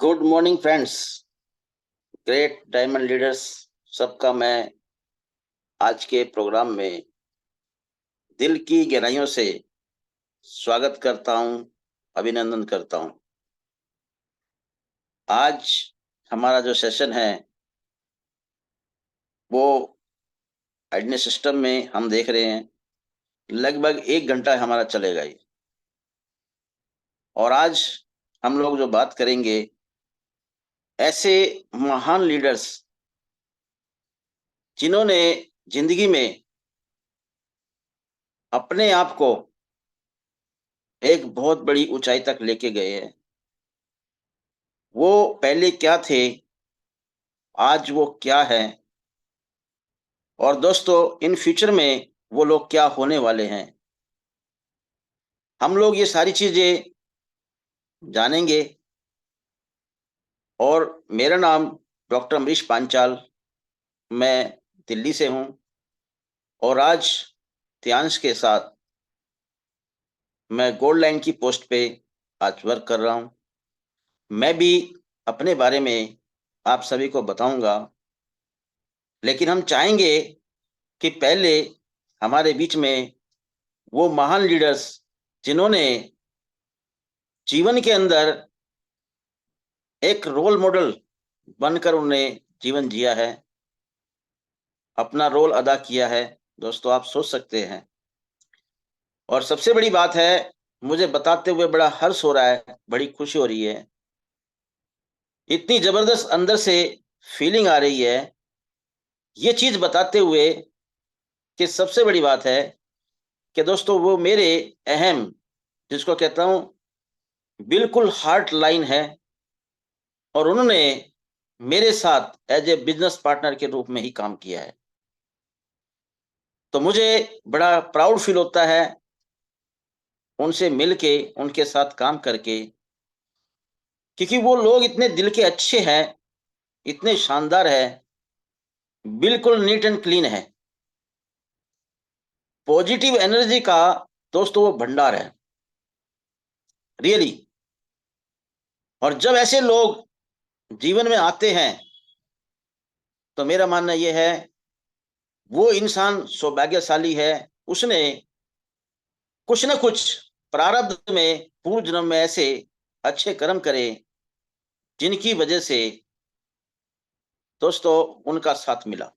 Good morning friends. Great diamond leaders, सबका मैं आज के प्रोग्राम में दिल की गहराइयों से स्वागत करता हूं, अभिनंदन करता हूं। आज हमारा जो सेशन है वो एडने सिस्टम में हम देख रहे हैं लगभग 1 घंटा हमारा चलेगा ये। और आज हम लोग जो बात करेंगे ऐसे महान लीडर्स जिन्होंने जिंदगी में अपने आप को एक बहुत बड़ी ऊंचाई तक लेके गए हैं। वो पहले क्या थे, आज वो क्या है, और दोस्तों इन फ्यूचर में वो लोग क्या होने वाले हैं, हम लोग ये सारी चीजें जानेंगे। और मेरा नाम डॉक्टर अमरीश पांचाल, मैं दिल्ली से हूं और आज ध्यांश के साथ मैं गोल्ड लाइन की पोस्ट पे आज वर्क कर रहा हूं। मैं भी अपने बारे में आप सभी को बताऊंगा, लेकिन हम चाहेंगे कि पहले हमारे बीच में वो महान लीडर्स जिन्होंने जीवन के अंदर एक रोल मॉडल बनकर उन्होंने जीवन जिया है, अपना रोल अदा किया है। दोस्तों आप सोच सकते हैं, और सबसे बड़ी बात है, मुझे बताते हुए बड़ा हर्ष हो रहा है, बड़ी खुशी हो रही है, इतनी जबरदस्त अंदर से फीलिंग आ रही है ये चीज बताते हुए कि सबसे बड़ी बात है कि दोस्तों वो मेरे अहम, जिसको कहता हूं बिल्कुल हार्ट लाइन है, और उन्होंने मेरे साथ एज ए बिजनेस पार्टनर के रूप में ही काम किया है। तो मुझे बड़ा प्राउड फील होता है उनसे मिलके, उनके साथ काम करके, क्योंकि वो लोग इतने दिल के अच्छे हैं, इतने शानदार है, बिल्कुल नीट एंड क्लीन है, पॉजिटिव एनर्जी का दोस्तों वो भंडार है रियली। और जब ऐसे लोग जीवन में आते हैं तो मेरा मानना यह है वो इंसान सौभाग्यशाली है। उसने कुछ न कुछ प्रारब्ध में पूर्व जन्म में ऐसे अच्छे कर्म करे जिनकी वजह से दोस्तों उनका साथ मिला।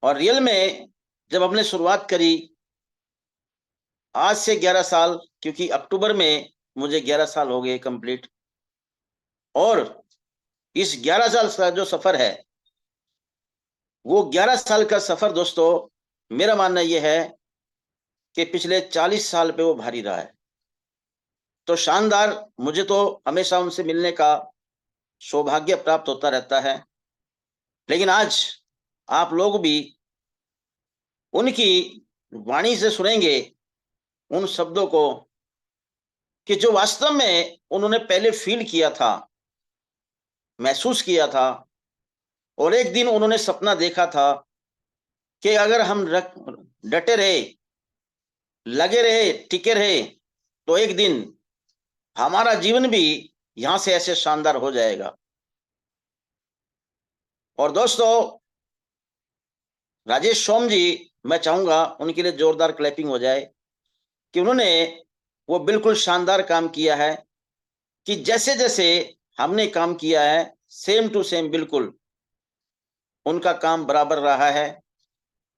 और रियल में जब हमने शुरुआत करी आज से 11 साल, क्योंकि अक्टूबर में मुझे 11 साल हो गए कंप्लीट, और इस 11 साल का जो सफर है वो 11 साल का सफर दोस्तों मेरा मानना यह है कि पिछले 40 साल पे वो भारी रहा है। तो शानदार, मुझे तो हमेशा उनसे मिलने का सौभाग्य प्राप्त होता रहता है, लेकिन आज आप लोग भी उनकी वाणी से सुनेंगे उन शब्दों को कि जो वास्तव में उन्होंने पहले फील किया था, महसूस किया था, और एक दिन उन्होंने सपना देखा था कि अगर हम डटे रहे, लगे रहे, टिके रहे, तो एक दिन हमारा जीवन भी यहां से ऐसे शानदार हो जाएगा। और दोस्तों राजेश सोम जी, मैं चाहूंगा उनके लिए जोरदार क्लैपिंग हो जाए कि उन्होंने वो बिल्कुल शानदार काम किया है कि जैसे जैसे हमने काम किया है सेम टू सेम बिल्कुल उनका काम बराबर रहा है।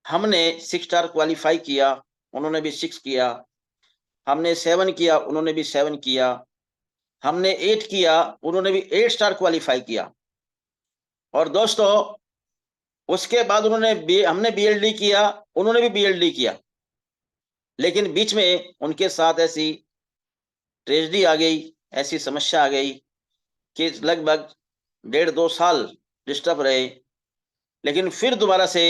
हमने 6 स्टार क्वालिफाई किया, उन्होंने भी 6 किया। हमने 7 किया, उन्होंने भी 7 किया। हमने 8 किया, उन्होंने भी 8 स्टार क्वालिफाई किया। और दोस्तों उसके बाद हमने बीएलडी किया, उन्होंने भी बीएलडी किया। लेकिन बीच में उनके साथ ऐसी ट्रेजेडी आ गई, ऐसी समस्या आ गई कि लगभग 1.5-2 साल डिस्टर्ब रहे। लेकिन फिर दोबारा से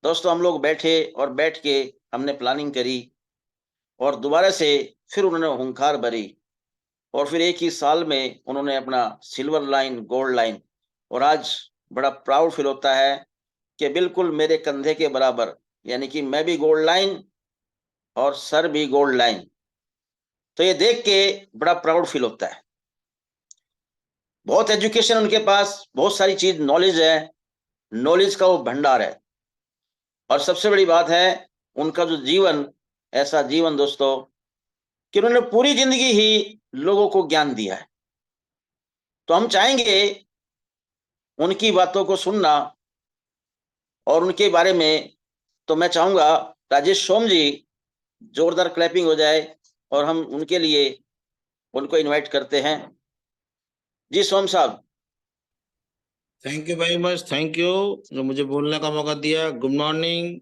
दोस्तों हम लोग बैठे और बैठ के हमने प्लानिंग करी, और दोबारा से फिर उन्होंने हुंकार भरी, और फिर एक ही साल में उन्होंने अपना सिल्वर लाइन, गोल्ड लाइन, और आज बड़ा प्राउड फील होता है कि बिल्कुल मेरे कंधे के बराबर, यानी कि मैं भी गोल्ड लाइन और सर भी गोल्ड लाइन। तो ये देख के बड़ा प्राउड फील होता है। बहुत एजुकेशन उनके पास, बहुत सारी चीज नॉलेज है, नॉलेज का वो भंडार है। और सबसे बड़ी बात है उनका जो जीवन, ऐसा जीवन दोस्तों कि उन्होंने पूरी जिंदगी ही लोगों को ज्ञान दिया है। तो हम चाहेंगे उनकी बातों को सुनना और उनके बारे में। तो मैं चाहूंगा राजेश सोम जी, जोरदार क्लैपिंग हो जाए और हम उनके लिए उनको इनवाइट करते हैं। जी सोम साहब। Thank you very much, thank you जो मुझे बोलने का मौका दिया। Good morning,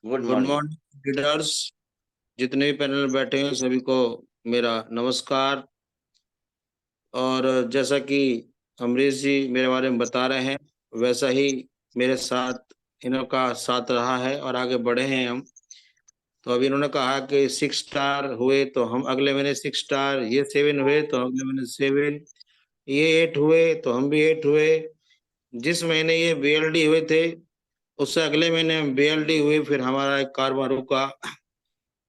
good good morning. Morning leaders, जितने भी पैनल में बैठे हैं सभी को मेरा नमस्कार। और जैसा कि अमरीश जी मेरे बारे में बता रहे हैं, वैसा ही मेरे साथ इनका साथ रहा है और आगे बढ़े हैं हम। तो अभी इन्होंने कहा कि 6 स्टार हुए तो हम अगले महीने 6 स्टार, ये 7 हुए तो अगले महीने 7, ये 8 हुए तो हम भी 8 हुए। जिस महीने ये BLD हुए थे उससे अगले महीने हम BLD हुए, फिर हमारा एक कारोबार रुका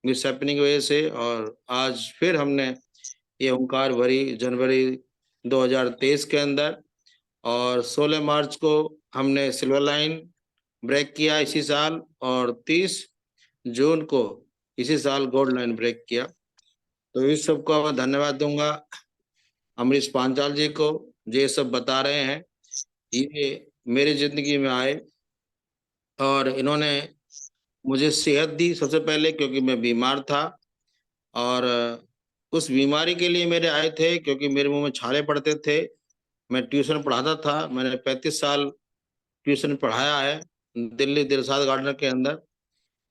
मिस हैपनिंग की वजह से। और आज फिर हमने ये हुंकार भरी जनवरी 2023 के अंदर, और 16 मार्च को हमने सिल्वर लाइन ब्रेक किया इसी साल, और 30 जून को इसी साल गोल्ड लाइन ब्रेक किया। तो इस सबको मैं धन्यवाद दूंगा अमरीश पांचाल जी को, जो ये सब बता रहे हैं। ये मेरी जिंदगी में आए और इन्होंने मुझे सेहत दी सबसे पहले, क्योंकि मैं बीमार था। और उस बीमारी के लिए मेरे आए थे क्योंकि मेरे मुंह में छाले पड़ते थे। मैं ट्यूशन पढ़ाता था, मैंने 35 साल ट्यूशन पढ़ाया है दिल्ली दिलसाद गार्डन के अंदर।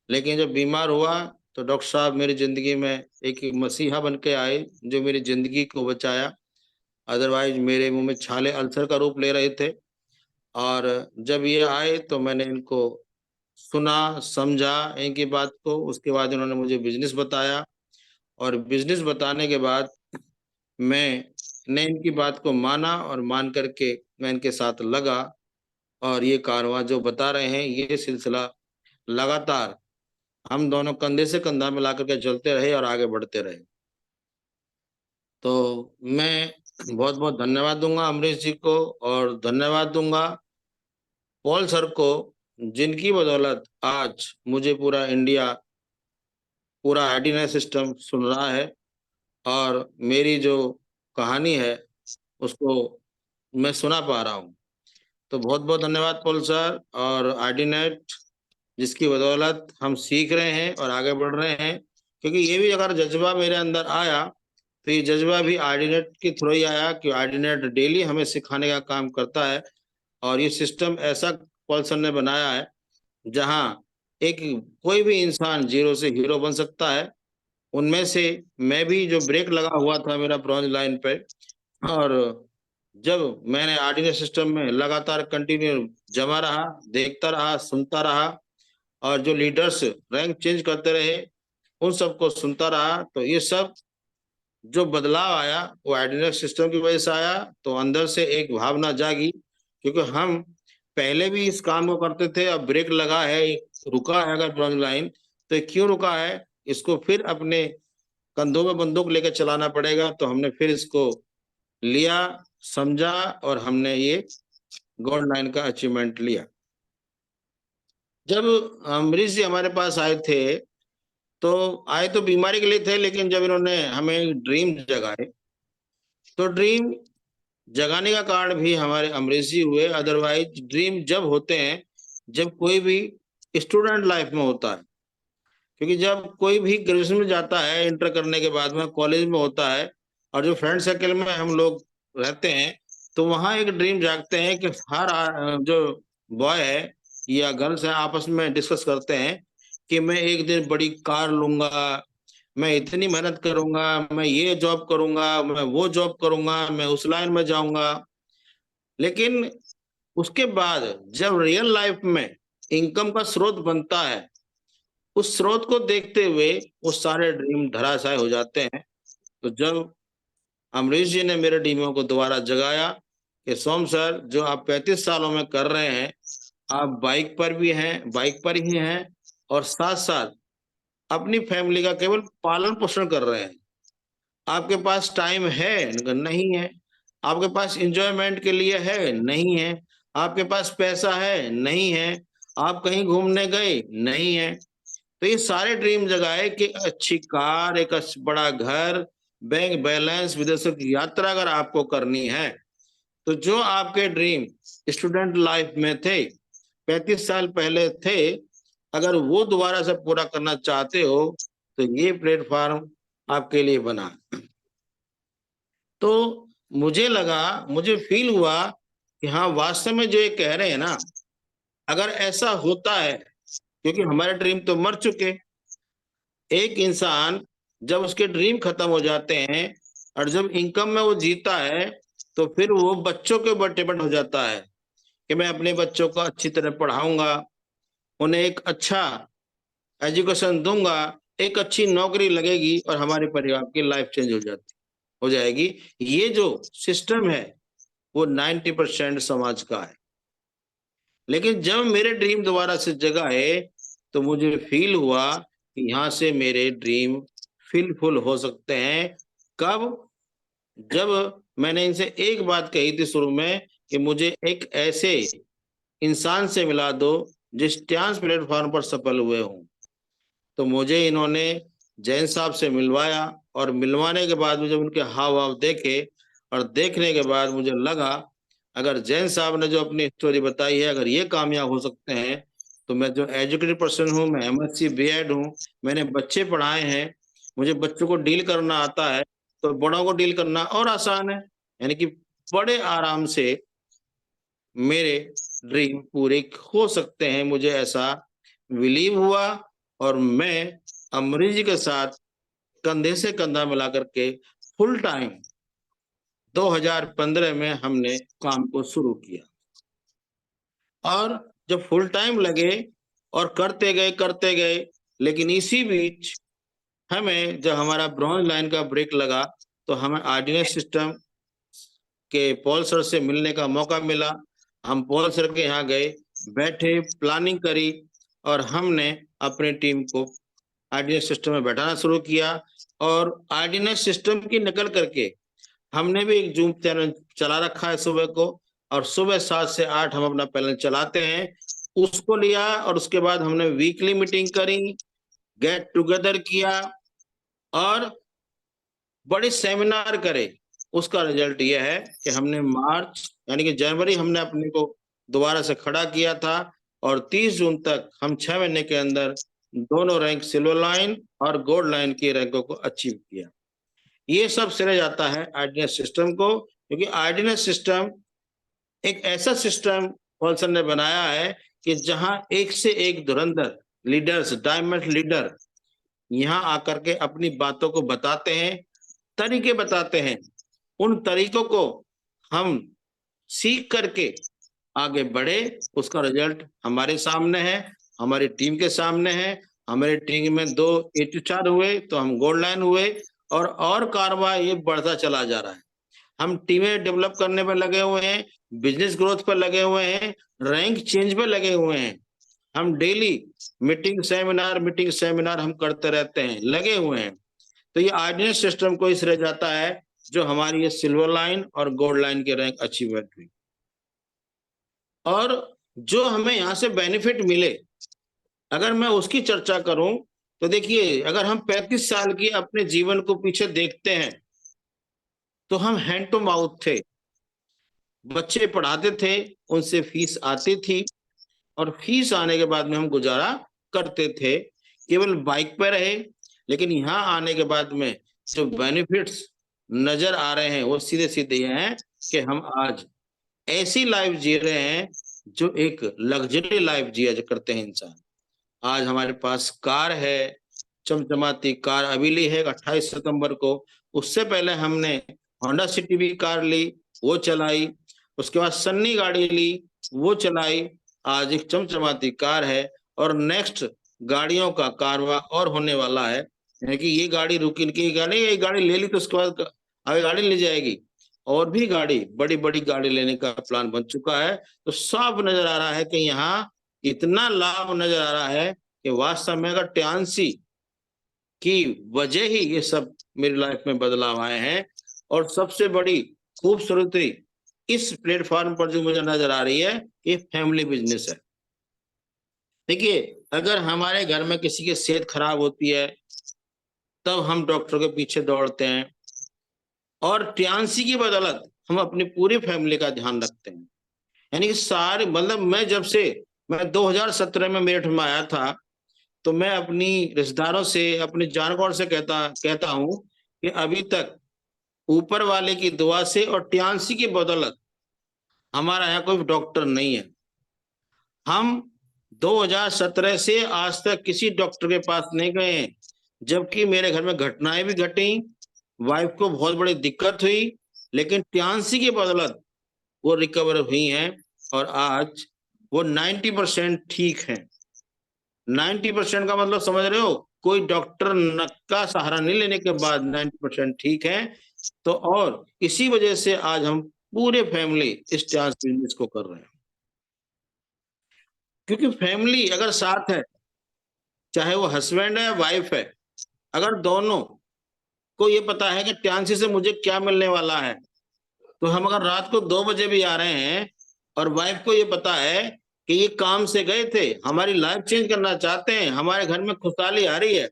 लेकिन जब बीमार हुआ तो डॉक्टर साहब मेरी जिंदगी में एक मसीहा बन के आए जो मेरी जिंदगी को बचाया। अदरवाइज मेरे मुंह में छाले अल्सर का रूप ले रहे थे। और जब ये आए तो मैंने इनको सुना, समझा इनकी बात को। उसके बाद इन्होंने मुझे बिजनेस बताया, और बिजनेस बताने के बाद मैंने इनकी बात को माना, और मान करके मैं इनके साथ लगा। और ये कारवां जो बता रहे हैं, ये सिलसिला लगातार हम दोनों कंधे से कंधा मिला करके चलते रहे और आगे बढ़ते रहे। तो मैं बहुत बहुत धन्यवाद दूंगा अमरीश जी को, और धन्यवाद दूंगा पॉल सर को, जिनकी बदौलत आज मुझे पूरा इंडिया, पूरा आईडी सिस्टम सुन रहा है। और मेरी जो कहानी है उसको मैं सुना पा रहा हूँ। तो बहुत बहुत धन्यवाद पॉल सर और आईडी, जिसकी बदौलत हम सीख रहे हैं और आगे बढ़ रहे हैं। क्योंकि ये भी अगर जज्बा मेरे अंदर आया तो ये जज्बा भी आईडी के थ्रू ही आया, कि आईडी डेली हमें सिखाने का काम करता है। और ये सिस्टम ऐसा पॉल सर ने बनाया है जहाँ एक कोई भी इंसान जीरो से हीरो बन सकता है। उनमें से मैं भी, जो ब्रेक लगा हुआ था मेरा ब्रॉन्ज लाइन पे, और जब मैंने आर्डिनेट सिस्टम में लगातार कंटिन्यू जमा रहा, देखता रहा, सुनता रहा, और जो लीडर्स रैंक चेंज करते रहे उन सबको सुनता रहा, तो ये सब जो बदलाव आया वो आर्डिनेट सिस्टम की वजह से आया। तो अंदर से एक भावना जागी, क्योंकि हम पहले भी इस काम को करते थे, अब ब्रेक लगा है, रुका है अगर ब्रॉन्ज लाइन, तो ये क्यों रुका है, इसको फिर अपने कंधों में बंदूक लेकर चलाना पड़ेगा। तो हमने फिर इसको लिया, समझा, और हमने ये गोल्ड लाइन का अचीवमेंट लिया। जब अमरीश जी हमारे पास आए थे तो आए तो बीमारी के लिए थे, लेकिन जब इन्होंने हमें ड्रीम जगाए, तो ड्रीम जगाने का कारण भी हमारे अमरीश जी हुए। अदरवाइज ड्रीम जब होते हैं जब कोई भी स्टूडेंट लाइफ में होता है, क्योंकि जब कोई भी ग्रेजुएशन में जाता है, इंटर करने के बाद में कॉलेज में होता है, और जो फ्रेंड सर्कल में हम लोग रहते हैं, तो वहाँ एक ड्रीम जागते हैं कि हर जो बॉय है या गर्ल्स है आपस में डिस्कस करते हैं कि मैं एक दिन बड़ी कार लूंगा, मैं इतनी मेहनत करूंगा, मैं ये जॉब करूंगा, मैं वो जॉब करूंगा, मैं उस लाइन में जाऊंगा। लेकिन उसके बाद जब रियल लाइफ में इनकम का स्रोत बनता है, उस स्रोत को देखते हुए वो सारे ड्रीम धराशायी हो जाते हैं। तो जब अमरीश जी ने मेरे ड्रीमों को दोबारा जगाया कि सोम सर, जो आप 35 सालों में कर रहे हैं, आप बाइक पर भी हैं, बाइक पर ही हैं, और साथ साथ अपनी फैमिली का केवल पालन पोषण कर रहे हैं। आपके पास टाइम है? नहीं है। आपके पास एंजॉयमेंट के लिए है? नहीं है। आपके पास पैसा है? नहीं है। आप कहीं घूमने गए? नहीं है। तो ये सारे ड्रीम जगाए कि अच्छी कार, एक बड़ा घर, बैंक बैलेंस, विदेशों की यात्रा अगर आपको करनी है, तो जो आपके ड्रीम स्टूडेंट लाइफ में थे, 35 साल पहले थे, अगर वो दोबारा से पूरा करना चाहते हो तो ये प्लेटफॉर्म आपके लिए बना। तो मुझे लगा, मुझे फील हुआ कि हाँ, वास्तव में जो ये कह रहे हैं ना, अगर ऐसा होता है, क्योंकि हमारे ड्रीम तो मर चुके। एक इंसान जब उसके ड्रीम खत्म हो जाते हैं और जब इनकम में वो जीता है, तो फिर वो बच्चों के ऊपर डिपेंड हो जाता है कि मैं अपने बच्चों को अच्छी तरह पढ़ाऊंगा, उन्हें एक अच्छा एजुकेशन दूंगा, एक अच्छी नौकरी लगेगी और हमारे परिवार की लाइफ चेंज हो जाएगी। ये जो सिस्टम है वो 90% समाज का है। लेकिन जब मेरे ड्रीम दोबारा से जगाए तो मुझे फील हुआ कि यहाँ से मेरे ड्रीम फुल हो सकते हैं। कब? जब मैंने इनसे एक बात कही थी शुरू में कि मुझे एक ऐसे इंसान से मिला दो जिस डांस प्लेटफॉर्म पर सफल हुए हों। तो मुझे इन्होंने जैन साहब से मिलवाया और मिलवाने के बाद मुझे उनके हाव भाव देखे और देखने के बाद मुझे लगा, अगर जैन साहब ने जो अपनी स्टोरी बताई है, अगर ये कामयाब हो सकते हैं, तो मैं जो एजुकेटेड पर्सन हूँ, मैं एमएससी बीएड हूँ, मैंने बच्चे पढ़ाए हैं, मुझे बच्चों को डील करना आता है, तो बड़ों को डील करना और आसान है। यानी कि बड़े आराम से मेरे ड्रीम पूरे हो सकते हैं, मुझे ऐसा बिलीव हुआ। और मैं अमरीश जी के साथ कंधे से कंधा मिला करके फुल टाइम 2015 में हमने काम को शुरू किया। और जब फुल टाइम लगे और करते गए, लेकिन इसी बीच हमें जब हमारा ब्रॉन्ज लाइन का ब्रेक लगा तो हमें ऑर्डिनेंस सिस्टम के पॉल सर से मिलने का मौका मिला। हम पॉल सर के यहाँ गए, बैठे, प्लानिंग करी और हमने अपनी टीम को ऑर्डिनेंस सिस्टम में बैठाना शुरू किया। और ऑर्डिनेंस सिस्टम की नकल करके हमने भी एक जूम चैनल चला रखा है सुबह को, और सुबह 7 से 8 हम अपना पैनल चलाते हैं। उसको लिया और उसके बाद हमने वीकली मीटिंग करी, गेट टुगेदर किया और बड़े सेमिनार करे। उसका रिजल्ट यह है कि हमने मार्च यानी कि जनवरी हमने अपने को दोबारा से खड़ा किया था और 30 जून तक हम 6 महीने के अंदर दोनों रैंक सिल्वर लाइन और गोल्ड लाइन की रैंकों को अचीव किया। ये सब श्रेय जाता है ऑर्डिनेंस सिस्टम को, क्योंकि ऑर्डिनेंस सिस्टम एक ऐसा सिस्टम पॉल्सन ने बनाया है कि जहां एक से एक धुरंधर लीडर्स, डायमंड लीडर यहाँ आकर के अपनी बातों को बताते हैं, तरीके बताते हैं। उन तरीकों को हम सीख करके आगे बढ़े, उसका रिजल्ट हमारे सामने है, हमारी टीम के सामने है। हमारी टीम में 2 A4 हुए तो हम गोल्ड लाइन हुए और कारवा ये बढ़ता चला जा रहा है। हम टीमें डेवलप करने पर लगे हुए हैं, बिजनेस ग्रोथ पर लगे हुए हैं, रैंक चेंज पे लगे हुए हैं। हम डेली मीटिंग सेमिनार हम करते रहते हैं, लगे हुए हैं। तो ये ऑर्डिनेंस सिस्टम को इस रह जाता है जो हमारी ये सिल्वर लाइन और गोल्ड लाइन की रैंक अचीवमेंट हुई। और जो हमें यहाँ से बेनिफिट मिले, अगर मैं उसकी चर्चा करूं तो देखिए, अगर हम 35 साल की अपने जीवन को पीछे देखते हैं तो हम हैंड टू माउथ थे, बच्चे पढ़ाते थे, उनसे फीस आती थी और फीस आने के बाद में हम गुजारा करते थे, केवल बाइक पे रहे। लेकिन यहाँ आने के बाद में जो बेनिफिट्स नजर आ रहे हैं वो सीधे सीधे ये हैं कि हम आज ऐसी लाइफ जी रहे हैं जो एक लग्जरी लाइफ जिया करते हैं इंसान। आज हमारे पास कार है, चमचमाती कार अभी ली है 28 सितंबर को। उससे पहले हमने होंडा सिटी भी कार ली, वो चलाई। उसके बाद सन्नी गाड़ी ली, वो चलाई। आज एक चमचमाती कार है और नेक्स्ट गाड़ियों का कारवा और होने वाला है। यानी कि ये गाड़ी रुकी की गाड़ी, ये गाड़ी ले ली तो उसके बाद आगे गाड़ी ले जाएगी, और भी गाड़ी, बड़ी बड़ी गाड़ी लेने का प्लान बन चुका है। तो साफ नजर आ रहा है कि यहाँ इतना लाभ नजर आ रहा है कि वास्तव में अगर ट्यांसी की वजह ही ये सब मेरी लाइफ में बदलाव आए हैं। और सबसे बड़ी खूबसूरती इस प्लेटफॉर्म पर जो मुझे नजर आ रही है, ये फैमिली बिजनेस है। देखिए, अगर हमारे घर में किसी की सेहत खराब होती है तब हम डॉक्टर के पीछे दौड़ते हैं, और टियान्सी की बदौलत हम अपनी पूरी फैमिली का ध्यान रखते हैं। यानी कि सारी, मतलब मैं 2017 में मेरठ में आया था, तो मैं अपनी रिश्तेदारों से, अपने जानकार से कहता कहता हूं कि अभी तक ऊपर वाले की दुआ से और टियान्सी की बदौलत हमारा यहाँ कोई डॉक्टर नहीं है। हम 2017 से आज तक किसी डॉक्टर के पास नहीं गए हैं, जबकि मेरे घर में घटनाएं भी घटी, वाइफ को बहुत बड़ी दिक्कत हुई, लेकिन टियान्सी की बदौलत वो रिकवर हुई हैं, और आज वो 90% ठीक है। 90% का मतलब समझ रहे हो, कोई डॉक्टर का सहारा नहीं लेने के बाद 90% ठीक है। तो और इसी वजह से आज हम पूरे फैमिली इस डांस बिजनेस को कर रहे हैं, क्योंकि फैमिली अगर साथ है, चाहे वो हस्बैंड है वाइफ है, अगर दोनों को ये पता है कि ट्यांसी से मुझे क्या मिलने वाला है, तो हम अगर रात को 2 बजे भी आ रहे हैं और वाइफ को ये पता है कि ये काम से गए थे, हमारी लाइफ चेंज करना चाहते हैं, हमारे घर में खुशहाली आ रही है।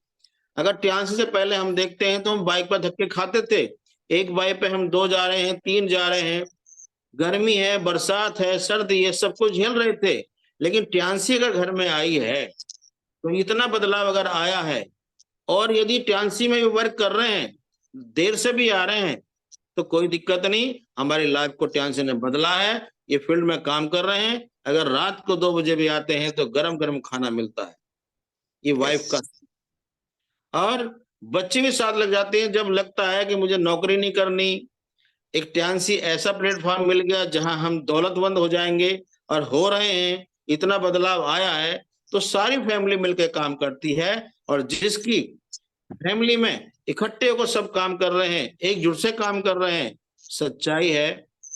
अगर ट्यांसी से पहले हम देखते हैं तो हम बाइक पर धक्के खाते थे, एक बाइक पे हम 2 जा रहे हैं, 3 जा रहे हैं, गर्मी है, बरसात है, सर्दी है, सब कुछ झेल रहे थे। लेकिन ट्यांसी अगर घर में आई है तो इतना बदलाव अगर आया है, और यदि ट्यांसी में भी वर्क कर रहे हैं, देर से भी आ रहे हैं, तो कोई दिक्कत नहीं, हमारी लाइफ को ट्यांसी ने बदला है। ये फील्ड में काम कर रहे हैं, अगर रात को 2 बजे भी आते हैं तो गरम गरम खाना मिलता है, ये वाइफ यस। का। और बच्चे भी साथ लग जाते हैं, जब लगता है कि मुझे नौकरी नहीं करनी, एक ट्यांसी ऐसा प्लेटफॉर्म मिल गया जहां हम दौलतमंद हो जाएंगे, और हो रहे हैं, इतना बदलाव आया है, तो सारी फैमिली मिलकर काम करती है। और जिसकी फैमिली में इकट्ठे होकर सब काम कर रहे हैं, एकजुट से काम कर रहे हैं, सच्चाई है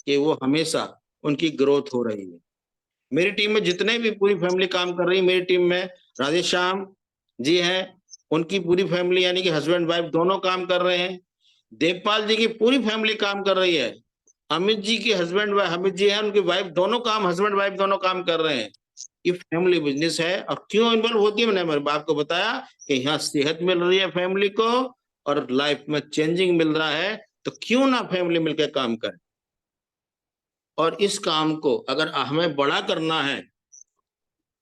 कि वो हमेशा उनकी ग्रोथ हो रही है। मेरी टीम में जितने भी पूरी फैमिली काम कर रही है, मेरी टीम में राधेश्याम जी हैं, उनकी पूरी फैमिली यानी कि हस्बैंड वाइफ दोनों काम कर रहे हैं। देवपाल जी की पूरी फैमिली काम कर रही है। अमित जी की हस्बैंड वाइफ, अमित जी हैं, उनकी वाइफ दोनों काम, हस्बैंड वाइफ दोनों काम कर रहे हैं। ये फैमिली बिजनेस है। और क्यों इन्वॉल्व होती है, मैंने मेरे बाप को बताया कि यहाँ सेहत मिल रही है फैमिली को, और लाइफ में चेंजिंग मिल रहा है, तो क्यों ना फैमिली मिलकर काम करे। और इस काम को अगर हमें बड़ा करना है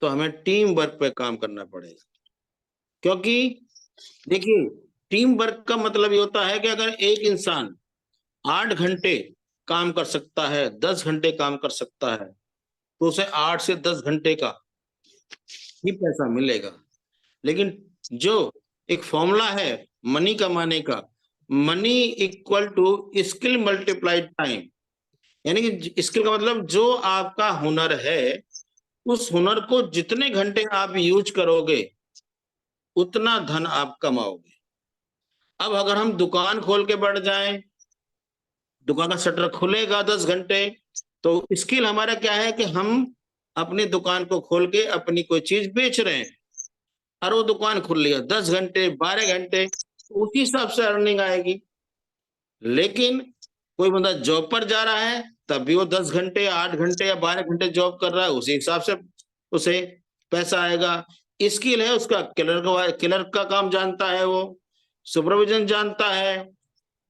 तो हमें टीम वर्क पे काम करना पड़ेगा। क्योंकि देखिए, टीम वर्क का मतलब ये होता है कि अगर एक इंसान 8 घंटे काम कर सकता है, 10 घंटे काम कर सकता है, तो उसे 8 से 10 घंटे का ही पैसा मिलेगा। लेकिन जो एक फॉर्मूला है मनी कमाने का, money equal to skill multiplied time, यानी कि स्किल का मतलब जो आपका हुनर है, उस हुनर को जितने घंटे आप यूज करोगे उतना धन आप कमाओगे। अब अगर हम दुकान खोल के बैठ जाएं, दुकान का शटर खुलेगा 10 घंटे, तो स्किल हमारा क्या है कि हम अपनी दुकान को खोल के अपनी कोई चीज बेच रहे हैं, और वो दुकान खुल लिया 10 घंटे 12 घंटे, तो उसी हिसाब से अर्निंग आएगी। लेकिन कोई बंदा जॉब पर जा रहा है, तब भी वो 10 घंटे 8 घंटे या 12 घंटे जॉब कर रहा है, उसी हिसाब से उसे पैसा आएगा। स्किल है उसका, क्लर्क का काम जानता है, वो सुपरविजन जानता है,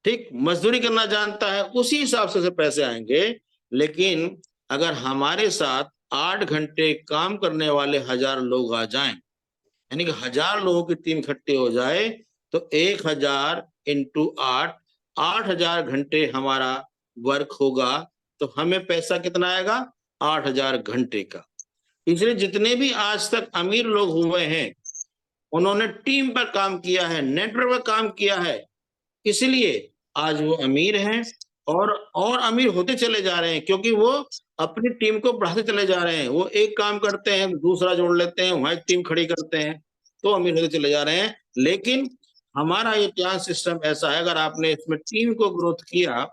ठीक, मजदूरी करना जानता है, उसी हिसाब से पैसे आएंगे। लेकिन अगर हमारे साथ 8 घंटे काम करने वाले 1000 लोग आ जाएं, यानी कि 1000 लोगों की टीम इकट्ठी हो जाए, तो 1000 इंटू 8, 8000 घंटे हमारा वर्क होगा, तो हमें पैसा कितना आएगा, 8000 घंटे का। इसलिए जितने भी आज तक अमीर लोग हुए हैं, उन्होंने टीम पर काम किया है, नेटवर्क पर काम किया है, इसलिए आज वो अमीर हैं, और अमीर होते चले जा रहे हैं, क्योंकि वो अपनी टीम को बढ़ाते चले जा रहे हैं। वो एक काम करते हैं, दूसरा जोड़ लेते हैं, वहां टीम खड़ी करते हैं, तो अमीर होते चले जा रहे हैं। लेकिन हमारा ये प्लान सिस्टम ऐसा है, अगर आपने इसमें टीम को ग्रोथ किया,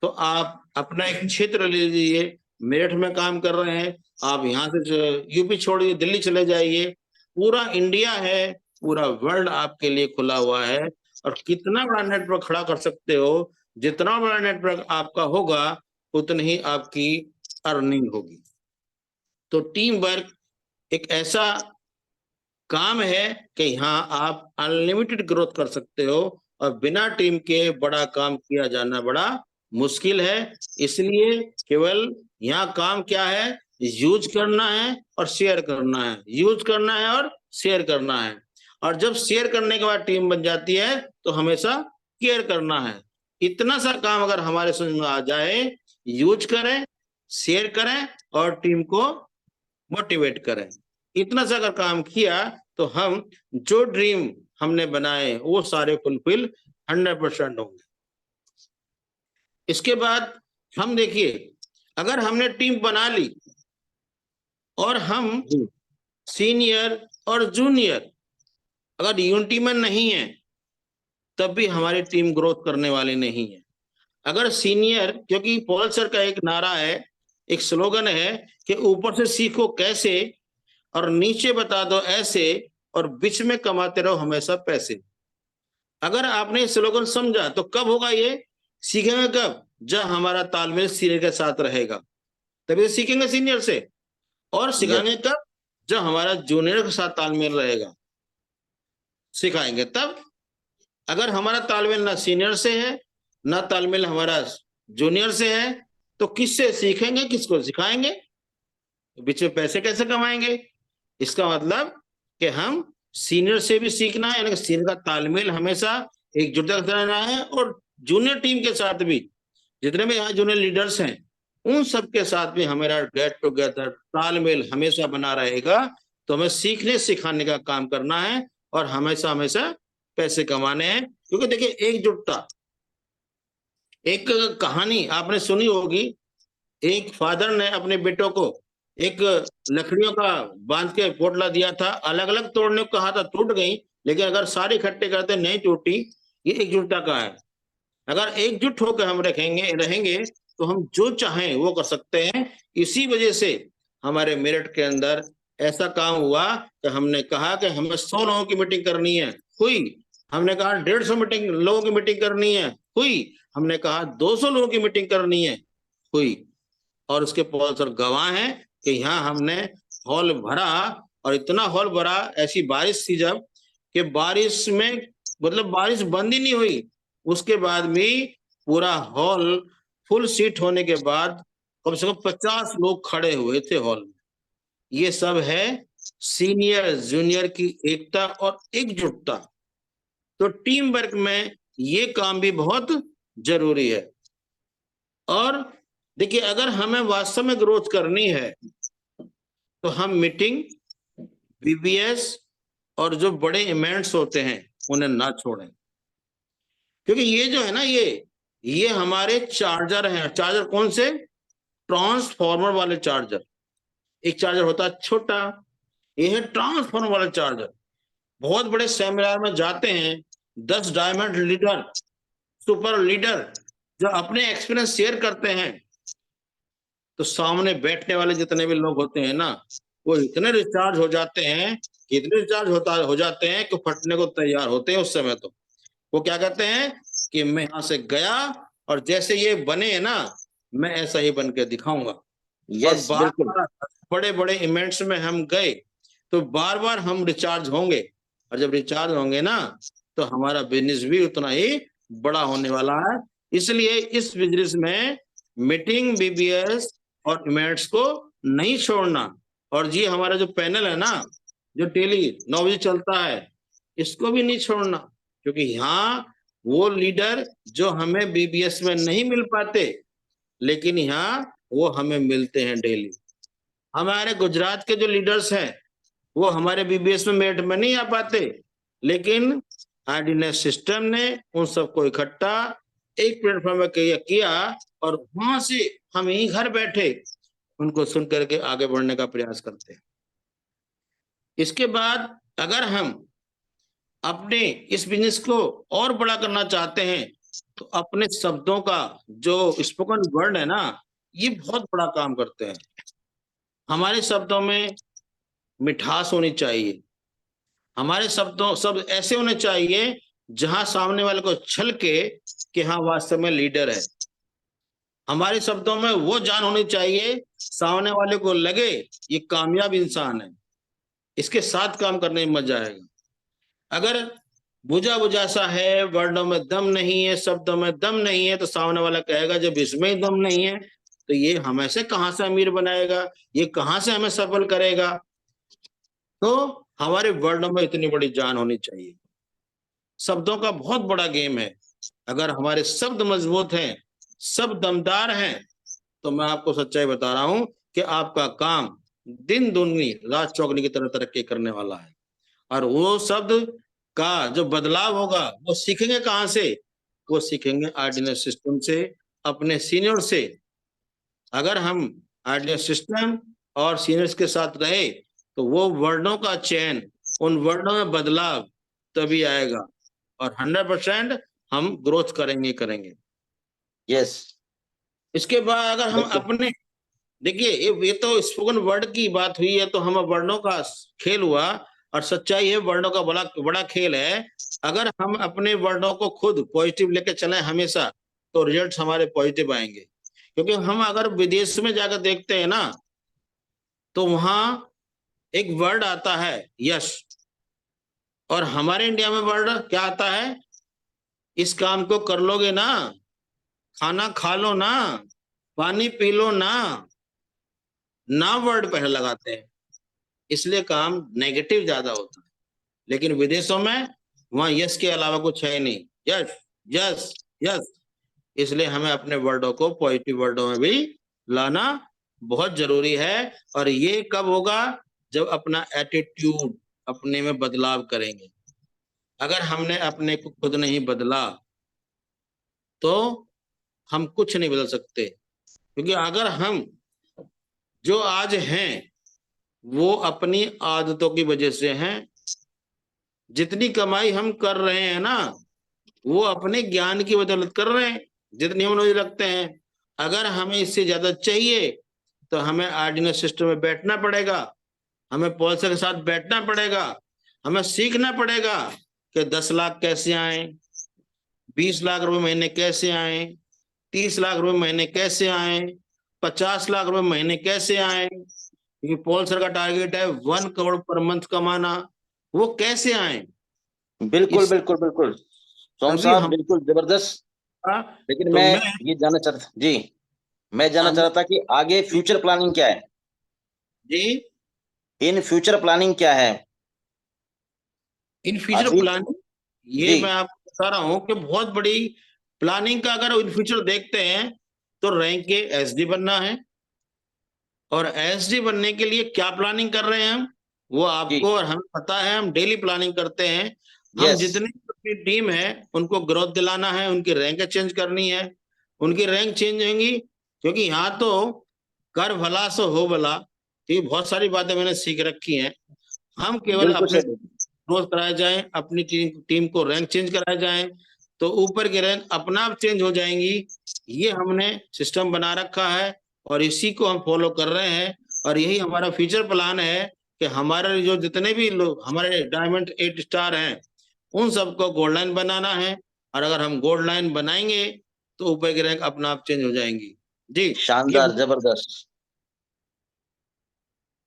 तो आप अपना एक क्षेत्र ले लीजिए, मेरठ में काम कर रहे हैं, आप यहाँ से यूपी छोड़िए, दिल्ली चले जाइए, पूरा इंडिया है, पूरा वर्ल्ड आपके लिए खुला हुआ है, और कितना बड़ा नेटवर्क खड़ा कर सकते हो, जितना बड़ा नेटवर्क आपका होगा उतनी ही आपकी अर्निंग होगी। तो टीम वर्क एक ऐसा काम है कि यहाँ आप अनलिमिटेड ग्रोथ कर सकते हो, और बिना टीम के बड़ा काम किया जाना बड़ा मुश्किल है। इसलिए केवल यहाँ काम क्या है, यूज करना है और शेयर करना है, यूज करना है और शेयर करना है। और जब शेयर करने के बाद टीम बन जाती है तो हमेशा केयर करना है। इतना सा काम अगर हमारे समझ में आ जाए, यूज करें, शेयर करें और टीम को मोटिवेट करें, इतना सा अगर काम किया तो हम जो ड्रीम हमने बनाए वो सारे फुलफिल 100% होंगे। इसके बाद हम देखिए, अगर हमने टीम बना ली और हम सीनियर और जूनियर अगर यूनिटी में नहीं है, तब भी हमारी टीम ग्रोथ करने वाली नहीं है। अगर सीनियर, क्योंकि पॉल सर का एक नारा है, एक स्लोगन है कि ऊपर से सीखो कैसे और नीचे बता दो ऐसे, और बीच में कमाते रहो हमेशा पैसे। अगर आपने ये स्लोगन समझा तो कब होगा ये, सीखेंगे कब, जब हमारा तालमेल सीनियर के साथ रहेगा, तभी सीखेंगे सीनियर से। और सिखाएंगे कब, जब हमारा जूनियर के साथ तालमेल रहेगा, सिखाएंगे तब। अगर हमारा तालमेल ना सीनियर से है ना तालमेल हमारा जूनियर से है, तो किससे सीखेंगे, किसको सिखाएंगे, बीच में पैसे कैसे कमाएंगे। इसका मतलब कि हम सीनियर से भी सीखना है, यानी सीनियर का तालमेल हमेशा एकजुटता से रहना है, और जूनियर टीम के साथ भी, जितने भी यहाँ जूनियर लीडर्स हैं उन सब के साथ भी हमारा गेट टुगेदर तालमेल हमेशा बना रहेगा। तो हमें सीखने सिखाने का काम करना है और हमेशा हमेशा पैसे कमाने हैं। क्योंकि देखिए, एकजुटता, एक कहानी आपने सुनी होगी, एक फादर ने अपने बेटों को एक लकड़ियों का बांध के पोटला दिया था, अलग अलग तोड़ने को कहा था, टूट गई, लेकिन अगर सारे इकट्ठे करते नहीं टूटी। ये एकजुटता का है। अगर एकजुट होकर हम रहेंगे तो हम जो चाहें वो कर सकते हैं। इसी वजह से हमारे मेरठ के अंदर ऐसा काम हुआ कि हमने कहा कि हमें 100 लोगों की मीटिंग करनी है, हुई। हमने कहा 150 लोगों की मीटिंग करनी है, हुई। हमने कहा 200 लोगों की मीटिंग करनी है, हुई। और उसके पॉल सर गवाह हैं कि यहाँ हमने हॉल भरा, और इतना हॉल भरा, ऐसी बारिश थी जब कि बारिश में मतलब बारिश बंद ही नहीं हुई, उसके बाद भी पूरा हॉल फुल सीट होने के बाद कम से कम 50 लोग खड़े हुए थे हॉल में। ये सब है सीनियर जूनियर की एकता और एकजुटता। तो टीम वर्क में ये काम भी बहुत जरूरी है। और देखिए, अगर हमें वास्तव में ग्रोथ करनी है तो हम मीटिंग, बीबीएस और जो बड़े इवेंट्स होते हैं उन्हें ना छोड़ें। क्योंकि ये जो है ना, ये हमारे चार्जर हैं। चार्जर कौन से, ट्रांसफॉर्मर वाले चार्जर। एक चार्जर होता है छोटा, ये है ट्रांसफॉर्मर वाला चार्जर। बहुत बड़े सेमिनार में जाते हैं 10 डायमंड लीडर, सुपर लीडर, जो अपने एक्सपीरियंस शेयर करते हैं, तो सामने बैठने वाले जितने भी लोग होते हैं ना, वो इतने रिचार्ज हो जाते हैं, कितने रिचार्ज हो जाते हैं कि फटने को तैयार होते हैं। उस समय तो वो क्या कहते हैं कि मैं यहां से गया और जैसे ये बने हैं ना, मैं ऐसा ही बन के दिखाऊंगा। और बार बार बड़े बड़े इवेंट्स में हम गए तो बार बार हम रिचार्ज होंगे, और जब रिचार्ज होंगे ना तो हमारा बिजनेस भी उतना ही बड़ा होने वाला है। इसलिए इस बिजनेस में मीटिंग, बीबीएस और इवेंट्स को नहीं छोड़ना। और जी हमारा जो पैनल है ना, जो डेली 9 बजे चलता है, इसको भी नहीं छोड़ना। क्योंकि यहाँ वो लीडर जो हमें बीबीएस में नहीं मिल पाते, लेकिन यहाँ वो हमें मिलते हैं डेली। हमारे गुजरात के जो लीडर्स हैं वो हमारे बीबीएस में मेरिट में नहीं आ पाते, लेकिन आईडीनेस सिस्टम ने उन सबको इकट्ठा एक प्लेटफॉर्म में किया, और वहां से हम यहीं घर बैठे उनको सुन करके आगे बढ़ने का प्रयास करते हैं। इसके बाद अगर हम अपने इस बिजनेस को और बड़ा करना चाहते हैं तो अपने शब्दों का जो स्पोकन वर्ड है ना, ये बहुत बड़ा काम करते हैं। हमारे शब्दों में मिठास होनी चाहिए, हमारे शब्द ऐसे होने चाहिए जहां सामने वाले को छलके कि हाँ वास्तव में लीडर है। हमारे शब्दों में वो जान होनी चाहिए, सामने वाले को लगे ये कामयाब इंसान है, इसके साथ काम करने में मजा आएगा। अगर बुझा बुझा सा है, वर्णों में दम नहीं है, शब्दों में दम नहीं है, तो सामने वाला कहेगा जब इसमें ही दम नहीं है तो ये हमें से कहां से अमीर बनाएगा, ये कहां से हमें सफल करेगा। तो हमारे वर्णों में इतनी बड़ी जान होनी चाहिए। शब्दों का बहुत बड़ा गेम है। अगर हमारे शब्द मजबूत हैं, सब दमदार हैं, तो मैं आपको सच्चाई बता रहा हूं कि आपका काम दिन दुगनी रात चौगनी की तरह तरक्की करने वाला है। और वो शब्द का जो बदलाव होगा वो सीखेंगे कहां से? वो सीखेंगे ऑर्डिनरी सिस्टम से, अपने सीनियर से। अगर हम ऑर्डिनरी सिस्टम और सीनियर्स के साथ रहे तो वो वर्णों का चयन, उन वर्णों में बदलाव तभी आएगा और 100% हम ग्रोथ करेंगे। यस, इसके बाद अगर हम बिल्कुल। अपने, देखिए ये तो स्पोकन वर्ड की बात हुई है, तो हम वर्णों का खेल हुआ। और सच्चाई है वर्णों का बड़ा बड़ा खेल है। अगर हम अपने वर्णों को खुद पॉजिटिव लेके चलें हमेशा, तो रिजल्ट्स हमारे पॉजिटिव आएंगे। क्योंकि हम अगर विदेश में जाकर देखते हैं ना, तो वहां एक वर्ड आता है यश, और हमारे इंडिया में वर्ड क्या आता है? इस काम को कर लोगे ना, खाना खा लो ना, पानी पी लो ना वर्ड पहले लगाते हैं, इसलिए काम नेगेटिव ज्यादा होता है। लेकिन विदेशों में वहां यस के अलावा कुछ है नहीं, यस यस यस। इसलिए हमें अपने वर्डों को पॉजिटिव वर्डों में भी लाना बहुत जरूरी है। और ये कब होगा? जब अपना एटीट्यूड, अपने में बदलाव करेंगे। अगर हमने अपने को खुद नहीं बदला तो हम कुछ नहीं बदल सकते। क्योंकि अगर हम जो आज हैं वो अपनी आदतों की वजह से हैं। जितनी कमाई हम कर रहे हैं ना, वो अपने ज्ञान की बदौलत कर रहे हैं, जितनी हम नॉलेज रखते हैं। अगर हमें इससे ज्यादा चाहिए तो हमें ऑर्डिनरी सिस्टम में बैठना पड़ेगा, हमें पॉलिसी के साथ बैठना पड़ेगा, हमें सीखना पड़ेगा कि 10 लाख कैसे आए, 20 लाख रुपए महीने कैसे आए, 30 लाख रुपए महीने कैसे आए, 50 लाख रुपए महीने कैसे आए। क्योंकि पॉल सर का टारगेट है 1 करोड़ पर मंथ कमाना, वो कैसे आए? बिल्कुल इस बिल्कुल बिल्कुल, सोम तभी साहब हम, बिल्कुल जबरदस्त। लेकिन तो मैं मैं, ये जानना चाहता जी, मैं जानना चाह रहा था कि आगे फ्यूचर प्लानिंग क्या है? जी, इन फ्यूचर प्लानिंग क्या है इन फ्यूचर अभी? प्लानिंग, ये जी मैं आपको बता रहा हूँ कि बहुत बड़ी प्लानिंग का अगर इन फ्यूचर देखते हैं तो रैंक के एसडी बनना है। और एसडी बनने के लिए क्या प्लानिंग कर रहे हैं हम, वो जी, आपको और हमें पता है। हम डेली प्लानिंग करते हैं। हम यस, जितनी अपनी टीम है उनको ग्रोथ दिलाना है, उनकी रैंक चेंज करनी है। उनकी रैंक चेंज होंगी, क्योंकि यहाँ तो कर भला सो हो भला, ये बहुत सारी बातें मैंने सीख रखी हैं। हम केवल बिल्कुल अपने सर। ग्रोथ कराए जाएं, अपनी टीम को रैंक चेंज कराए जाएं, तो ऊपर की रैंक अपना आप चेंज हो जाएंगी। ये हमने सिस्टम बना रखा है और इसी को हम फॉलो कर रहे हैं। और यही हमारा फ्यूचर प्लान है कि हमारे जो जितने भी लोग हमारे डायमंड 8 स्टार हैं, उन सबको गोल्ड लाइन बनाना है। और अगर हम गोल्ड लाइन बनाएंगे तो ऊपर की रैंक अपना आप चेंज हो जाएंगी। जी, ये शानदार, जबरदस्त,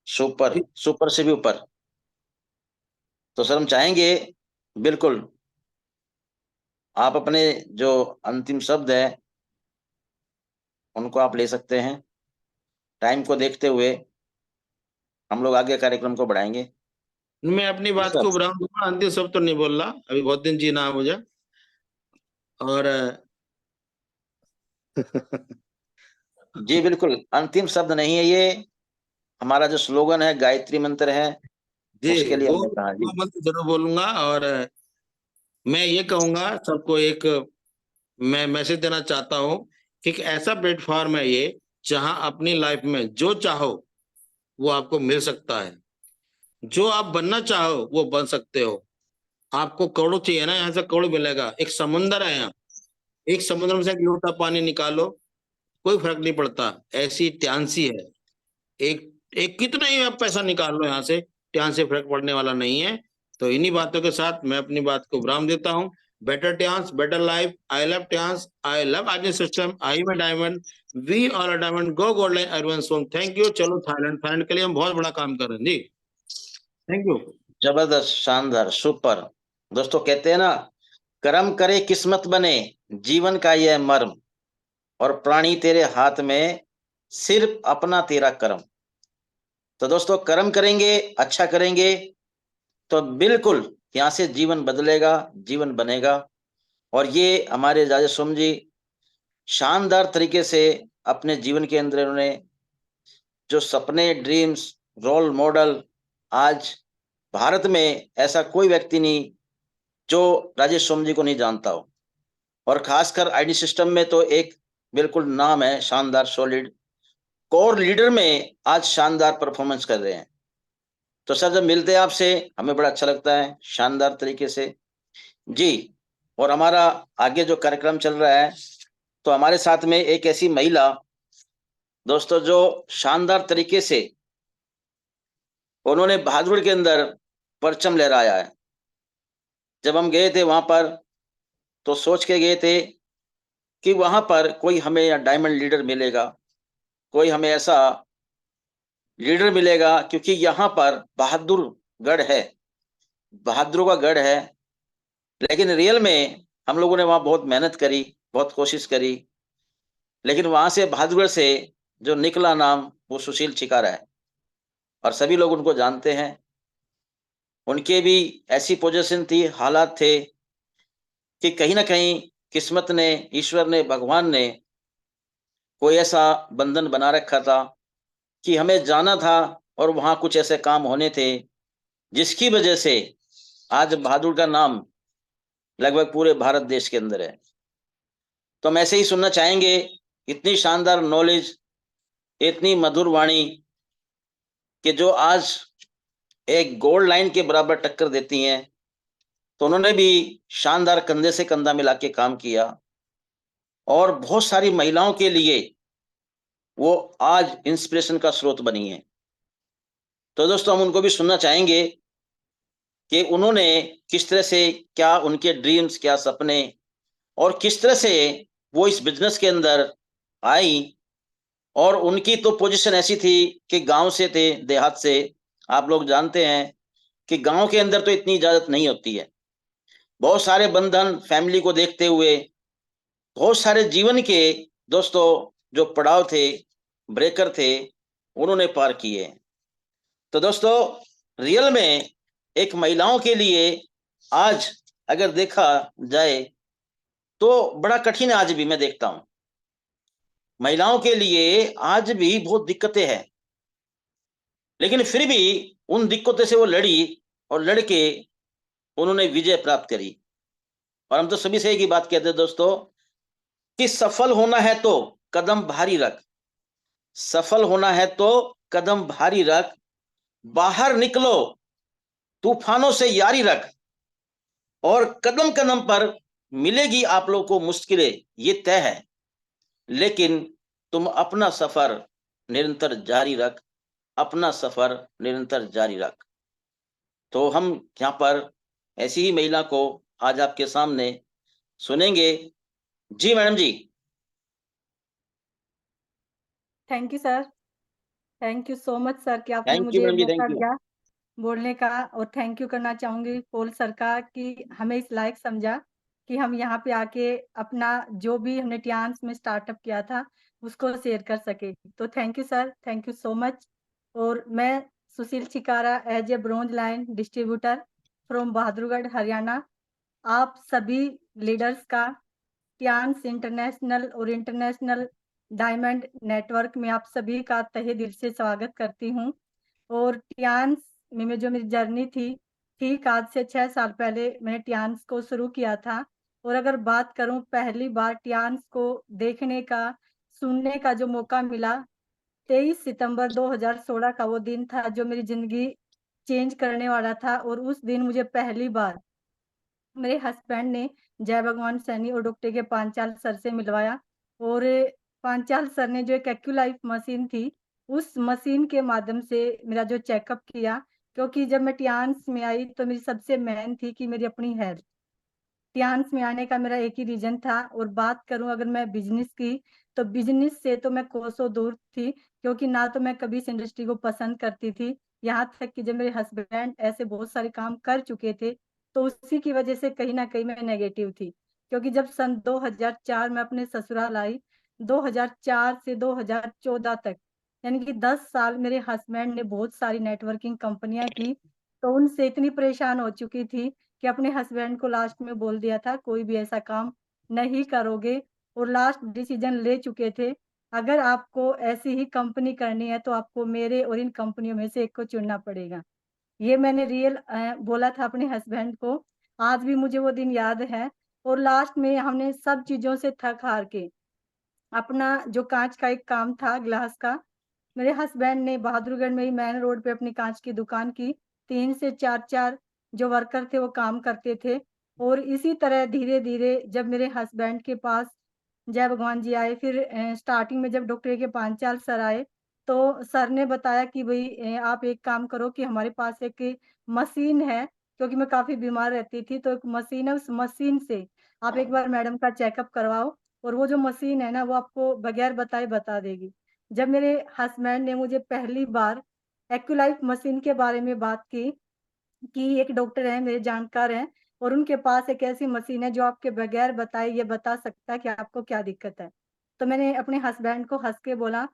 सुपर, सुपर से भी ऊपर। तो सर हम चाहेंगे, बिल्कुल, आप अपने जो अंतिम शब्द है उनको आप ले सकते हैं। टाइम को देखते हुए हम लोग आगे कार्यक्रम को बढ़ाएंगे। मैं अपनी जी बात सर। को विराम दूंगा, अंतिम शब्द तो नहीं बोल रहा, अभी बहुत दिन जीना है मुझे। और जी बिल्कुल, अंतिम शब्द नहीं है ये, हमारा जो स्लोगन है, गायत्री मंत्र है, जी, उसके लिए वो हमने कहा जी। वो मैं तो जरूर बोलूंगा। और मैं ये कहूंगा सबको, एक मैं मैसेज देना चाहता हूँ कि एक ऐसा प्लेटफॉर्म है ये जहां अपनी लाइफ में जो चाहो वो आपको मिल सकता है। जो आप बनना चाहो वो बन सकते हो। आपको करोड़ चाहिए ना, यहाँ से करोड़ मिलेगा। एक समुंदर है यहाँ, एक समुद्र में से एक लोटा पानी निकालो, कोई फर्क नहीं पड़ता। ऐसी ट्यांसी है, एक एक कितना ही आप पैसा निकाल लो यहाँ से, ट्यान से फर्क पड़ने वाला नहीं है। तो इन्हीं बातों के साथ मैं अपनी बात को विराम देता हूँ। Better Tiens, better life. I love Tiens, I love army system, I am diamond, we all are diamond, go golden everyone soon. Thank you. चलो थाईलैंड, थाईलैंड के लिए हम बहुत बड़ा काम कर रहे हैं जी। Thank you. जबरदस्त, शानदार, सुपर। दोस्तों कहते हैं ना, कर्म करे किस्मत बने, जीवन का यह मर्म, और प्राणी तेरे हाथ में, सिर्फ अपना तेरा कर्म। तो दोस्तों कर्म करेंगे, अच्छा करेंगे, तो बिल्कुल यहाँ से जीवन बदलेगा, जीवन बनेगा। और ये हमारे राजा सोम जी शानदार तरीके से अपने जीवन के अंदर उन्होंने जो सपने, ड्रीम्स, रोल मॉडल, आज भारत में ऐसा कोई व्यक्ति नहीं जो राजेश सोम जी को नहीं जानता हो। और खासकर आईडी सिस्टम में तो एक बिल्कुल नाम है, शानदार, सॉलिड कोर लीडर में आज शानदार परफॉर्मेंस कर रहे हैं। तो सर जब मिलते हैं आपसे हमें बड़ा अच्छा लगता है, शानदार तरीके से जी। और हमारा आगे जो कार्यक्रम चल रहा है, तो हमारे साथ में एक ऐसी महिला दोस्तों जो शानदार तरीके से उन्होंने बहादुर के अंदर परचम लहराया है। जब हम गए थे वहां पर तो सोच के गए थे कि वहां पर कोई हमें डायमंड लीडर मिलेगा, कोई हमें ऐसा लीडर मिलेगा, क्योंकि यहाँ पर बहादुरगढ़ है, बहादुरों का गढ़ है। लेकिन रियल में हम लोगों ने वहां बहुत मेहनत करी, बहुत कोशिश करी, लेकिन वहां से बहादुरगढ़ से जो निकला नाम वो सुशील छिकारा है, और सभी लोग उनको जानते हैं। उनके भी ऐसी पोजीशन थी, हालात थे कि कहीं ना कहीं किस्मत ने, ईश्वर ने, भगवान ने कोई ऐसा बंधन बना रखा था कि हमें जाना था, और वहां कुछ ऐसे काम होने थे जिसकी वजह से आज बहादुर का नाम लगभग पूरे भारत देश के अंदर है। तो हम ऐसे ही सुनना चाहेंगे, इतनी शानदार नॉलेज, इतनी मधुर वाणी, कि जो आज एक गोल्ड लाइन के बराबर टक्कर देती हैं। तो उन्होंने भी शानदार कंधे से कंधा मिला के काम किया, और बहुत सारी महिलाओं के लिए वो आज इंस्पिरेशन का स्रोत बनी है। तो दोस्तों हम उनको भी सुनना चाहेंगे कि उन्होंने किस तरह से, क्या उनके ड्रीम्स, क्या सपने, और किस तरह से वो इस बिजनेस के अंदर आई। और उनकी तो पोजीशन ऐसी थी कि गांव से थे, देहात से। आप लोग जानते हैं कि गांव के अंदर तो इतनी इजाजत नहीं होती है। बहुत सारे बंधन फैमिली को देखते हुए, बहुत सारे जीवन के दोस्तों जो पड़ाव थे, ब्रेकर थे, उन्होंने पार किए। तो दोस्तों रियल में एक महिलाओं के लिए आज अगर देखा जाए तो बड़ा कठिन है। आज भी मैं देखता हूं महिलाओं के लिए आज भी बहुत दिक्कतें हैं, लेकिन फिर भी उन दिक्कतों से वो लड़ी, और लड़के उन्होंने विजय प्राप्त करी। और हम तो सभी से एक ही बात कहते हैं दोस्तों, कि सफल होना है तो कदम भारी रख, सफल होना है तो कदम भारी रख, बाहर निकलो तूफानों से यारी रख, और कदम कदम पर मिलेगी आप लोगों को मुश्किलें, ये तय है, लेकिन तुम अपना सफर निरंतर जारी रख, अपना सफर निरंतर जारी रख। तो हम यहाँ पर ऐसी ही महिला को आज आपके सामने सुनेंगे। जी madam ji. Thank you sir, thank you so much sir कि आपने थैंक यू मुझे मैडम जी, मौका थैंक यू। दिया बोलने का। और थैंक यू करना चाहूँगी पोल सरकार की हमें इस लायक समझा कि हम यहाँ पे आके अपना जो भी हमने टियांस में स्टार्टअप किया था उसको शेयर कर सके। तो thank you sir, thank you so much. और मैं Sushil Chhikara as a bronze line distributor from Bahadurgarh Haryana, आप सभी लीडर्स का टियांस इंटरनेशनल और इंटरनेशनल डायमंड नेटवर्क में आप सभी का तहे दिल से स्वागत करती हूँ। और टियांस में जो मेरी जर्नी थी, ठीक आज से 6 साल पहले मैंने टियांस को शुरू किया था। और अगर बात करूं पहली बार टियांस को देखने का, सुनने का जो मौका मिला, 23 सितंबर 2016 का वो दिन था जो मेरी जिंदगी चेंज करने वाला था। और उस दिन मुझे पहली बार मेरे हस्बैंड ने जय भगवान सैनी और डॉक्टर के पांचाल सर से मिलवाया। और पांचाल सर ने जो एक एक्यूलाइफ मशीन थी, उस मशीन के माध्यम से मेरा जो चेकअप किया क्योंकि जब मैं टियान्स में आई तो मेरी सबसे मेन थी कि मेरी अपनी हेल्थ। टियान्स में आने का मेरा एक ही रीजन था। और बात करूं अगर मैं बिजनेस की, तो बिजनेस से तो मैं कोसों दूर थी, क्योंकि ना तो मैं कभी इस इंडस्ट्री को पसंद करती थी। यहाँ तक कि जब मेरे हस्बैंड ऐसे बहुत सारे काम कर चुके थे, तो उसी की वजह से कहीं ना कहीं मैं नेगेटिव थी। क्योंकि जब सन 2004 में अपने ससुराल आई, 2004 से 2014 तक, यानी कि 10 साल मेरे हस्बैंड ने बहुत सारी नेटवर्किंग कंपनियां की। तो उनसे इतनी परेशान हो चुकी थी कि अपने हस्बैंड को लास्ट में बोल दिया था कोई भी ऐसा काम नहीं करोगे। और लास्ट डिसीजन ले चुके थे, अगर आपको ऐसी ही कंपनी करनी है तो आपको मेरे और इन कंपनियों में से एक को चुनना पड़ेगा। ये मैंने रियल बोला था अपने हस्बैंड को। आज भी मुझे वो दिन याद है। और लास्ट में हमने सब चीजों से थक हार के अपना जो कांच का एक काम था ग्लास का, मेरे हस्बैंड ने बहादुरगढ़ में ही मेन रोड पे अपनी कांच की दुकान की। 3 से 4 जो वर्कर थे वो काम करते थे। और इसी तरह धीरे धीरे जब मेरे हस्बैंड के पास जय भगवान जी आए, फिर स्टार्टिंग में जब डॉक्टर के पांचाल सर आए, तो सर ने बताया कि भाई आप एक काम करो कि हमारे पास एक मशीन है, क्योंकि मैं काफी बीमार रहती थी। तो एक मशीन है, उस मशीन से आप एक बार मैडम का चेकअप करवाओ, और वो जो मशीन है ना वो आपको बगैर बताए बता देगी। जब मेरे हस्बैंड ने मुझे पहली बार एक्यूलाइफ मशीन के बारे में बात की कि एक डॉक्टर है मेरे जानकार हैं, और उनके पास एक ऐसी मशीन है जो आपके बगैर बताए ये बता सकता है कि आपको क्या दिक्कत है, तो मैंने अपने हस्बैंड को हंस के बोला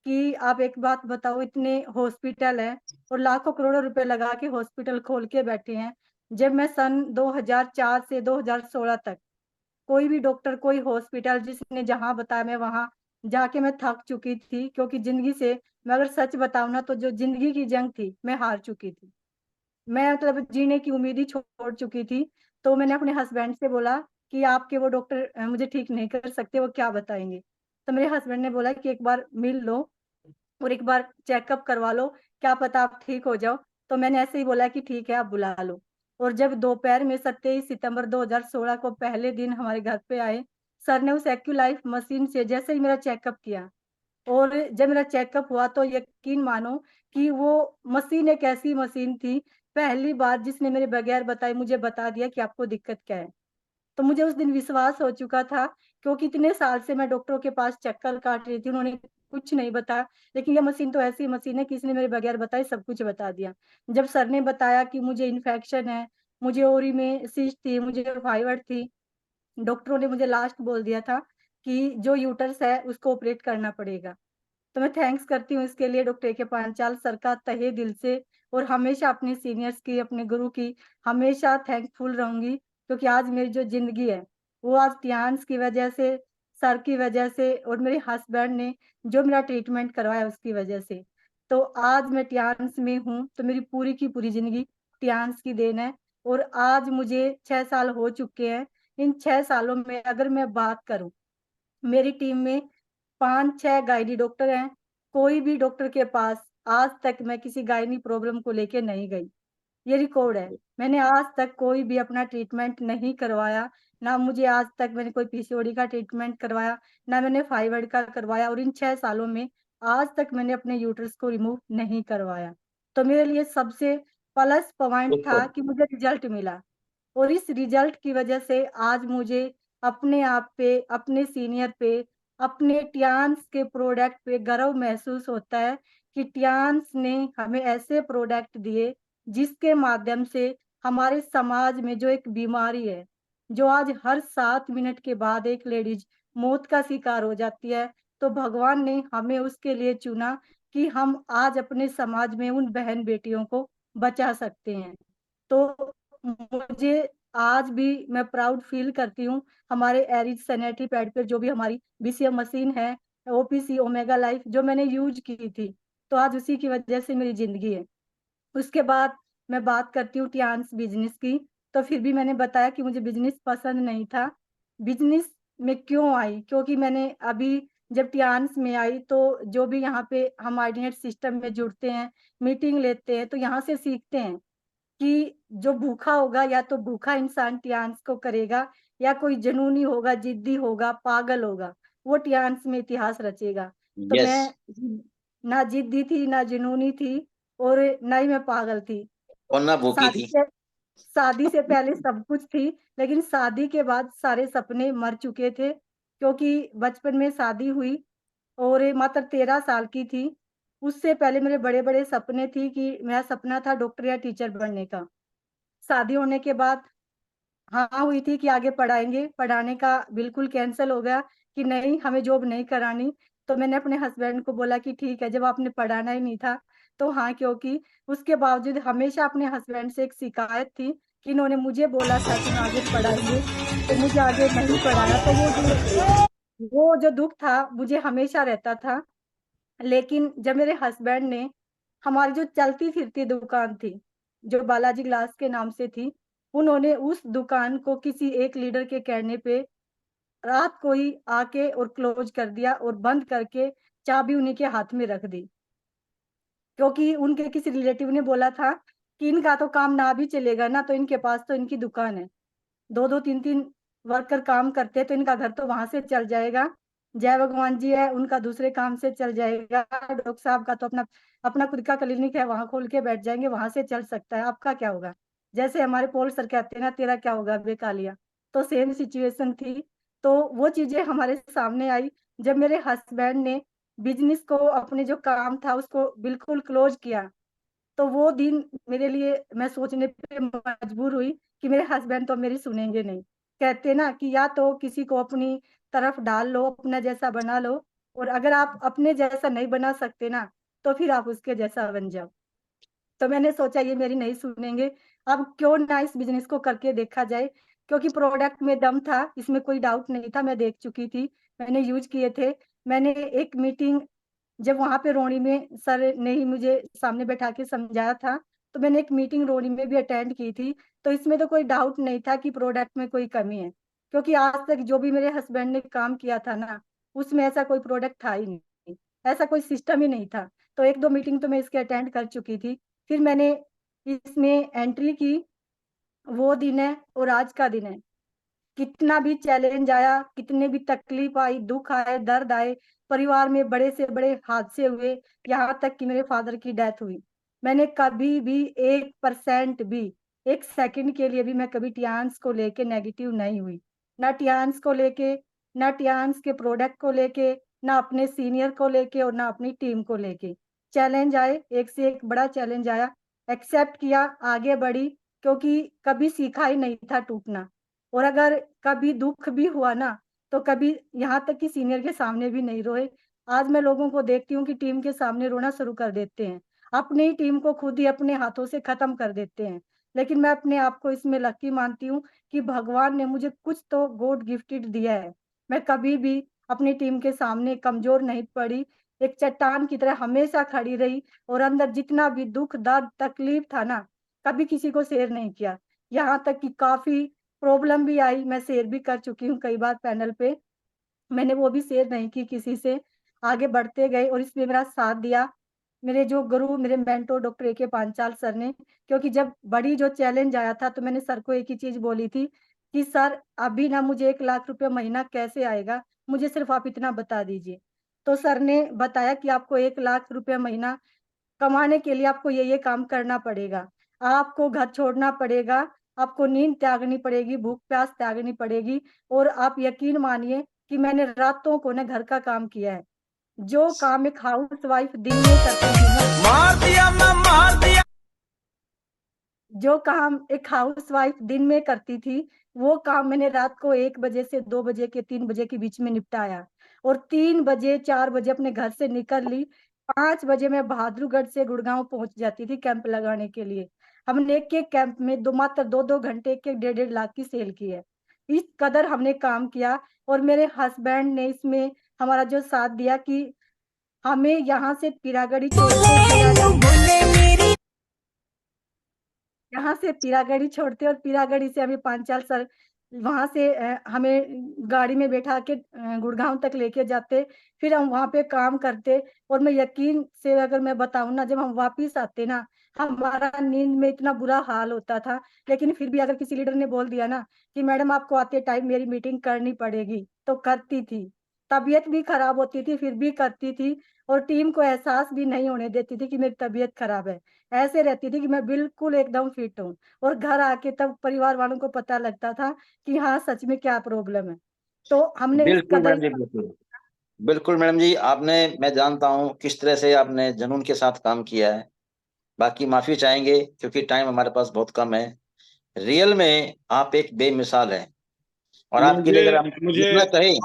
कि आप एक बात बताओ, इतने हॉस्पिटल है और लाखों करोड़ों रुपए लगा के हॉस्पिटल खोल के बैठे हैं। जब मैं सन 2004 से 2016 तक कोई भी डॉक्टर, कोई हॉस्पिटल जिसने जहां बताया मैं वहां जाके मैं थक चुकी थी, क्योंकि जिंदगी से मैं अगर सच बताऊं ना तो जो जिंदगी की जंग थी मैं हार चुकी थी। मैं मतलब जीने की उम्मीद ही छोड़ चुकी थी। तो मैंने अपने हस्बैंड से बोला कि आपके वो डॉक्टर मुझे ठीक नहीं कर सकते, वो क्या बताएंगे। तो मेरे हस्बैंड ने बोला कि एक बार मिल लो और एक बार चेकअप करवा लो, क्या पता आप ठीक हो जाओ। तो मैंने ऐसे ही बोला कि ठीक है आप बुला लो। और जब दोपहर में 27 सितंबर 2016 को पहले दिन हमारे घर पे आए, सर ने उस एक्यूलाइफ मशीन से जैसे ही मेरा चेकअप किया, और जब मेरा चेकअप हुआ तो यकीन मानो कि वो मशीन एक ऐसी मशीन थी, पहली बार जिसने मेरे बगैर बताए मुझे बता दिया कि आपको दिक्कत क्या है। तो मुझे उस दिन विश्वास हो चुका था, क्योंकि इतने साल से मैं डॉक्टरों के पास चक्कर काट रही थी, उन्होंने कुछ नहीं बताया। लेकिन ये मशीन तो ऐसी मशीन है कि इसने मेरे बगैर बताए सब कुछ बता दिया। जब सर ने बताया कि मुझे इन्फेक्शन है, मुझे ओरी में सिस्ट थी, मुझे फाइबर थी, डॉक्टरों ने मुझे लास्ट बोल दिया था कि जो यूटर्स है उसको ऑपरेट करना पड़ेगा। तो मैं थैंक्स करती हूँ इसके लिए डॉक्टर के पांचाल सर का तहे दिल से। और हमेशा अपने सीनियर्स की, अपने गुरु की हमेशा थैंकफुल रहूंगी, क्योंकि आज मेरी जो जिंदगी है वो आज टियान्स की वजह से, सर की वजह से, और मेरे हस्बैंड ने जो मेरा ट्रीटमेंट करवाया उसकी वजह से। तो आज मैं टियान्स में हूँ, तो मेरी पूरी की पूरी जिंदगी टियान्स की देन है। और आज मुझे 6 साल हो चुके हैं। इन 6 सालों में अगर मैं बात करूं, मेरी टीम में 5-6 गायनी डॉक्टर हैं। कोई भी डॉक्टर के पास आज तक मैं किसी गायनी प्रॉब्लम को लेके नहीं गई, ये रिकॉर्ड है। मैंने आज तक कोई भी अपना ट्रीटमेंट नहीं करवाया, ना मुझे आज तक मैंने कोई पीसीओडी का ट्रीटमेंट करवाया, ना मैंने फाइब्रॉइड का करवाया। और इन 6 सालों में आज तक मैंने अपने यूट्रस को रिमूव नहीं करवाया। तो मेरे लिए सबसे प्लस पॉइंट था सुपर। कि मुझे रिजल्ट मिला। और इस रिजल्ट की वजह से आज मुझे अपने आप पे, अपने सीनियर पे, अपने टियान्स के प्रोडक्ट पे गर्व महसूस होता है कि टियान्स ने हमें ऐसे प्रोडक्ट दिए जिसके माध्यम से हमारे समाज में जो एक बीमारी है, जो आज हर 7 मिनट के बाद एक लेडीज मौत का शिकार हो जाती है, तो भगवान ने हमें उसके लिए चुना कि हम आज अपने समाज में उन बहन बेटियों को बचा सकते हैं। तो मुझे आज भी मैं प्राउड फील करती हूँ हमारे एरिज सैनिटरी पैड पर, जो भी हमारी बीसीएम मशीन है, ओपीसी ओमेगा लाइफ जो मैंने यूज की थी, तो आज उसी की वजह से मेरी जिंदगी है। उसके बाद मैं बात करती हूँ टियान्स बिजनेस की। तो फिर भी मैंने बताया कि मुझे बिजनेस पसंद नहीं था। बिजनेस में क्यों आई, क्योंकि मैंने अभी जब टियान्स में आई तो जो भी यहाँ पे हम आइडिनेट सिस्टम में जुड़ते हैं, मीटिंग लेते हैं, तो यहाँ से सीखते हैं कि जो भूखा होगा या तो भूखा इंसान टियान्स को करेगा, या कोई जुनूनी होगा, जिद्दी होगा, पागल होगा, वो टियान्स में इतिहास रचेगा। तो यस। मैं ना जिद्दी थी, ना जुनूनी थी, और ना ही मैं पागल थी। और ना भूखी थी। शादी से पहले सब कुछ थी, लेकिन शादी के बाद सारे सपने मर चुके थे, क्योंकि बचपन में शादी हुई और मात्र 13 साल की थी। उससे पहले मेरे बड़े-बड़े सपने थी कि मेरा सपना था डॉक्टर या टीचर बनने का। शादी होने के बाद हाँ हुई थी कि आगे पढ़ाएँगे, पढ़ाने का बिल्कुल कैंसल हो गया कि नहीं हमें जॉब नहीं करानी। तो मैंने अपने हस्बैंड को बोला कि ठीक है, जब आपने पढ़ाना ही नहीं था तो हाँ, क्योंकि उसके बावजूद हमेशा अपने हस्बैंड से एक शिकायत थी कि इन्होंने मुझे बोला था कि मैं आगे पढ़ाएँगे, तो मुझे आगे नहीं पढ़ाया। तो वो जो दुःख था मुझे हमेशा रहता था। लेकिन जब मेरे हस्बैंड ने हमारी जो चलती-फिरती दुकान थी, जो बालाजी ग्लास के नाम से थी, उन्होंने उस दुकान को किसी एक लीडर के कहने पे रात को ही आके और क्लोज़ कर दिया और बंद करके चाबी उन्हीं के हाथ में रख दी। क्योंकि उनके किसी रिलेटिव ने बोला था कि इनका तो काम ना भी चलेगा ना, तो इनके पास तो इनकी दुकान है। 2-2 3-3 वर्कर काम करते हैं, तो इनका घर तो वहाँ से चल जाएगा। जय भगवान जी है, उनका दूसरे काम से चल जाएगा। डॉक्टर साहब का तो अपना अपना खुद का क्लिनिक है, वहाँ खोल के बैठ जाएँगे, वहाँ से चल सकता है, आपका क्या होगा? जैसे हमारे पॉल सर कहते हैं ना, तेरा क्या होगा बे कालिया? तो सेम सिचुएशन थी। तो वो चीज़ें हमारे सामने आई, जब मेरे हस्बैंड ने बिज़नेस को अपने जो काम था, उसको बिल्कुल क्लोज़ किया। तो वो दिन मेरे लिए मैं सोचने पे मजबूर हुई कि मेरे हस्बैंड तो अब मेरी सुनेंगे नहीं। कहते हैं ना कि या तो किसी को अपनी तरफ डाल लो, अपना जैसा बना लो और अगर आप अपने जैसा नहीं बना सकते ना, तो फिर आप उसके जैसा बन जाओ। तो मैंने सोचा ये मेरी नहीं सुनेंगे, अब क्यों ना इस बिज़नेस को करके देखा जाए, क्योंकि प्रोडक्ट में दम था, इसमें कोई डाउट नहीं था, मैं देख चुकी थी, मैंने यूज़ किए थे। मैंने एक मीटिंग जब वहाँ पे रोहिणी में सर ने ही मुझे सामने बैठा के समझाया था, तो मैंने एक मीटिंग रोहिणी में भी अटेंड की थी, तो इसमें तो कोई डाउट नहीं था कि प्रोडक्ट में कोई कमी है। क्योंकि आज तक जो भी मेरे हस्बैंड ने काम किया था ना, उसमें ऐसा कोई प्रोडक्ट था ही नहीं, ऐसा कोई सिस्टम ही नहीं था। तो 1-2 मीटिंग तो मैं इसकी अटेंड कर चुकी थी। फिर मैंने इसमें एंट्री की, वो दिन है और आज का दिन है। कितना भी चैलेंज आया, कितने भी तकलीफ आई, दुःख आए, दर्द आए, परिवार में बड़े से बड़े हादसे हुए, यहाँ तक कि मेरे फादर की डेथ हुई। मैंने कभी भी 1% भी, 1 सेकंड के लिए भी मैं कभी टियान्स को लेके नेगेटिव नहीं हुई। ना टियान्स को लेके, ना टियान्स के प्रोडक्ट को लेके, ना अपने सीनियर को लेके और ना अपनी टीम को लेके। चैलेंज आए, एक से एक बड़ा चैलेंज आया, एक्सेप्ट किया, आगे बढ़ी, क्योंकि कभी सीखा ही नहीं था टूटना। और अगर कभी दुःख भी हुआ ना, तो कभी यहाँ तक कि सीनियर के सामने भी नहीं रोए। आज मैं लोगों को देखती हूँ कि टीम के सामने रोना शुरू कर देते हैं। अपनी ही टीम को खुद ही अपने हाथों से खत्म कर देते हैं। लेकिन मैं अपने आप को इसमें लकी मानती हूँ कि भगवान ने मुझे कुछ तो गॉड गिफ्टेड दिया है। मैं कभी भी अपनी टीम के सामने कमज़ोर नहीं पड़ी, एक चट्टान की तरह हमेशा खड़ी रही और अंदर जितना भी दुःख, दर्द, तकलीफ था ना, कभी किसी को शेयर नहीं किया। यहाँ तक कि काफ़ी प्रॉब्लम भी आई, मैं शेयर भी कर चुकी हूँ कई बार पैनल पे, मैंने वो भी शेयर नहीं की किसी से। आगे बढ़ते गए और इसमें मेरा साथ दिया, मेरे जो गुरु, मेरे mentor doctor A K. Panchal sir ने, क्योंकि जब बड़ी जो चैलेंज आया था, तो मैंने सर को एक ही चीज़ बोली थी कि सर अभी ना मुझे 1 लाख रुपए महीना कैसे आएगा, मुझे सिर्फ़ आप इतना बता दीजिए। तो सर ने बताया कि आपको 1 लाख रुपए महीना कमाने के लिए आपको ये काम करना पड़ेगा। आपको घर छोड़ना पड़ेगा, आपको नींद त्यागनी पड़ेगी, भूख-प्यास त्यागनी पड़ेगी और आप यकीन मानिए कि मैंने रातों को ना घर का काम किया है। जो काम एक हाउसवाइफ दिन में करती थी ना, मार दिया। जो काम एक हाउसवाइफ दिन में करती थी, वो काम मैंने रात को 1 बजे से 2 बजे के 3 बजे के बीच में निपटाया और 3 बजे 4 बजे अपने घर से निकल ली। 5 बजे मैं बहादुरगढ़ से गुड़गाँव पहुँच जाती थी कैंप लगाने के लिए। हमने एक-एक कैंप में मात्र 2-2 घंटे, 1-1 डेढ़-डेढ़ लाख की सेल की है। इस कदर हमने काम किया और मेरे हस्बैंड ने इसमें हमारा जो साथ दिया कि हमें यहाँ से पीरागढ़ी छोड़ के यहाँ से पीरागढ़ी छोड़ते और पीरागढ़ी से हमें पांचाल सर वहाँ से हमें गाड़ी में बैठा के गुड़गाँव तक लेके जाते। फिर हम वहाँ पे काम करते और मैं यकीन से अगर मैं बताऊँ ना, जब हम वापिस आते ना, हमारा नींद में इतना बुरा हाल होता था। लेकिन फिर भी अगर किसी लीडर ने बोल दिया ना कि मैडम आपको आते टाइम मेरी मीटिंग करनी पड़ेगी, तो करती थी। तबीयत भी खराब होती थी फिर भी करती थी और टीम को एहसास भी नहीं होने देती थी कि मेरी तबीयत खराब है। ऐसे रहती थी कि मैं बिल्कुल एकदम फिट हूँ और घर आके तब परिवार वालों को पता लगता था कि हाँ, सच में क्या प्रॉब्लम है। तो हमने इस बिल्कुल कदर मैडम जी, बिल्कुल। बिल्कुल मैडम जी, मैं जानता हूँ किस तरह से आपने जुनून के साथ काम किया है। बाकी माफ़ी चाहेंगे क्योंकि टाइम हमारे पास बहुत कम है। रियल में आप एक बेमिसाल हैं और आपके लिए मुझे अगर हम मुझे इतना कहें।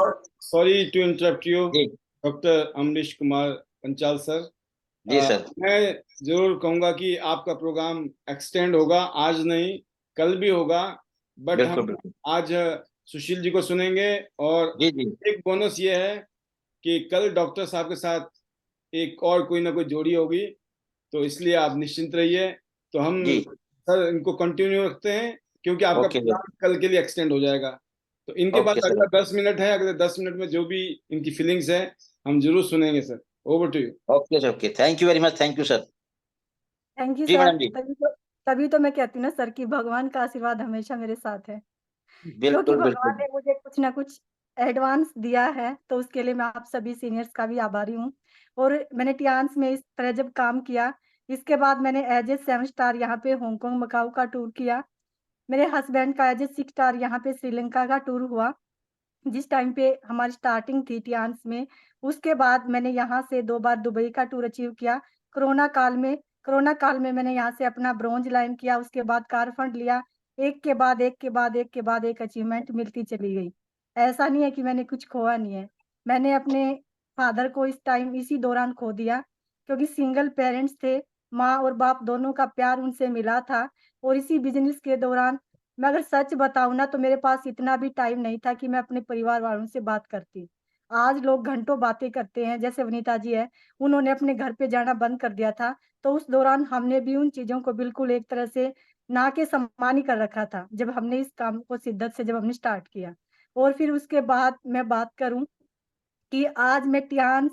सॉरी टू इंटरप्ट यू, जी, डॉक्टर अमरीश कुमार पंचाल सर। जी सर। मैं जरूर कहूंगा कि आपका प्रोग्राम एक्सटेंड होगा, आज नहीं कल भी होगा, बट बिल्कुल, हम बिल्कुल। आज सुशील जी को सुनेंगे। और जी, जी, एक बोनस ये है कि कल डॉक्टर साहब के साथ एक और कोई ना कोई जोड़ी होगी, तो इसलिए आप निश्चिंत रहिए। तो हम जी। सर इनको कंटिन्यू रखते हैं क्योंकि आपका ओके सर, प्रोग्राम कल के लिए एक्सटेंड हो जाएगा। तो इनके पास ओके सर, अगला 10 मिनट है, अगले 10 मिनट में जो भी इनकी फीलिंग्स है हम जरूर सुनेंगे sir. Over to you. Okay sir, okay. Thank you very much, thank you sir. Thank you ji sir. Madam ji. तभी तो मैं कहती हूँ ना सर कि भगवान का आशीर्वाद हमेशा मेरे साथ है। क्योंकि बिल्कुल, भगवान बिल्कुल। ने मुझे कुछ ना कुछ एडवांस दिया है, तो उसके लिए मैं आप सभी सीनियर्स का भी आभारी हूँ। और मैंने टियान्स में इस तरह जब काम किया, इसके बाद मैंने एज ए 7 स्टार यहाँ पे हांगकांग, मकाऊ का टूर किया। मेरे हस्बैंड का एज ए 6 स्टार यहाँ पे श्रीलंका का टूर हुआ। जिस टाइम पे हमारी स्टार्टिंग थी टियान्स में, उसके बाद मैंने यहाँ से 2 बार दुबई का टूर अचीव किया। कोरोना काल में मैंने यहाँ से अपना ब्रोंज लाइन किया, उसके बाद कार फंड लिया। एक के बाद एक के बाद एक के बाद एक अचीवमेंट मिलती चली गई। ऐसा नहीं है कि मैंने कुछ खोया नहीं है। मैंने अपने फादर को इसी दौरान खो दिया, क्योंकि सिंगल पेरेंट्स थे, माँ और बाप दोनों का प्यार उनसे मिला था। और इसी बिज़नेस के दौरान मैं अगर सच बताऊँ ना, तो मेरे पास इतना भी टाइम नहीं था कि मैं अपने परिवार वालों से बात करती। आज लोग घंटों बातें करते हैं, जैसे वनीता जी हैं, उन्होंने अपने घर पे जाना बंद कर दिया था, तो उस दौरान हमने भी उन चीज़ों को बिल्कुल एक तरह से ना के समान ही कर रखा था, जब हमने इस काम को शिद्दत से जब हमने स्टार्ट किया। और फिर उसके बाद मैं बात करूँ कि आज मैं टियान्स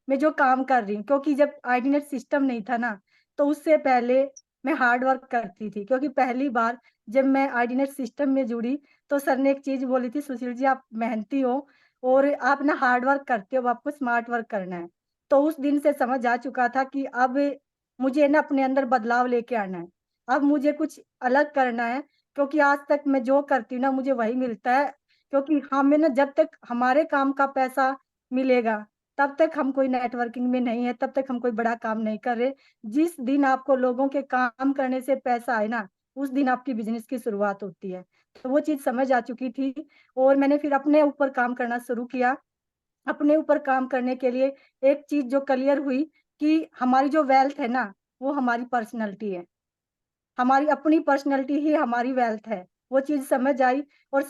में जो काम कर रही हूँ, क्योंकि जब आईडीनेट सिस्टम नहीं था ना, तो उससे पहले मैं हार्ड वर्क करती थी, क्योंकि पहली बार जब मैं आईडीनेट सिस्टम में जुड़ी, तो सर ने एक चीज़ बोली थी, "सुशील जी, आप मेहनती हो और आप ना हार्ड वर्क करते हो, अब आपको स्मार्ट वर्क करना है।" तो उस दिन से समझ आ चुका था कि अब मुझे ना अपने अंदर बदलाव लेके आना है। अब मुझे कुछ अलग करना है, क्योंकि आज तक मैं जो करती हूँ ना, मुझे वही मिलता है, क्योंकि हमें ना जब तक हमारे काम का पैसा मिलेगा, तब तक हम कोई नेटवर्किंग में नहीं है, तब तक हम कोई बड़ा काम नहीं कर रहे। जिस दिन आपको लोगों के काम करने से पैसा आए ना, उस दिन आपकी बिज़नेस की शुरुआत होती है। तो वो चीज़ समझ आ चुकी थी और मैंने फिर अपने ऊपर काम करना शुरू किया। अपने ऊपर काम करने के लिए एक चीज़ जो क्लियर हुई कि हमारी जो वेल्थ है ना, वो हमारी पर्सनैलिटी है। हमारी अपनी पर्सनैलिटी ही हमारी वेल्थ है। वो चीज़ समझ आई और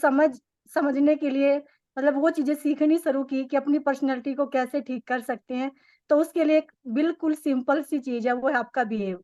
समझने के लिए मतलब वो चीज़ें सीखनी शुरू की कि अपनी पर्सनैलिटी को कैसे ठीक कर सकते हैं। तो उसके लिए एक बिल्कुल सिंपल सी चीज़ है, वो है आपका बिहेव।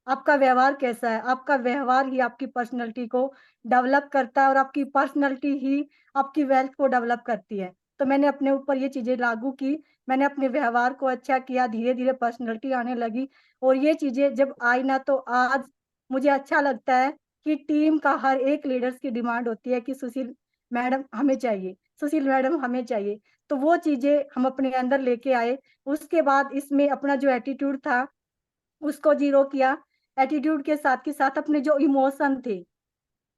आपका व्यवहार कैसा है? आपका व्यवहार ही आपकी पर्सनैलिटी को डेवलप करता है और आपकी पर्सनैलिटी ही आपकी वेल्थ को डेवलप करती है। तो मैंने अपने ऊपर ये चीज़ें लागू की, मैंने अपने व्यवहार को अच्छा किया, धीरे-धीरे पर्सनैलिटी आने लगी और ये चीज़ें जब आई ना, तो आज मुझे अच्छा लगता है कि टीम का हर एक लीडर्स की डिमांड होती है कि सुशील मैडम हमें चाहिए, सुशील मैडम हमें चाहिए। तो वो चीज़ें हम अपने अंदर लेके आए। उसके बाद इसमें अपना जो एटीट्यूड था, उसको ज़ीरो किया। एटीट्यूड के साथ अपने जो इमोशन थे,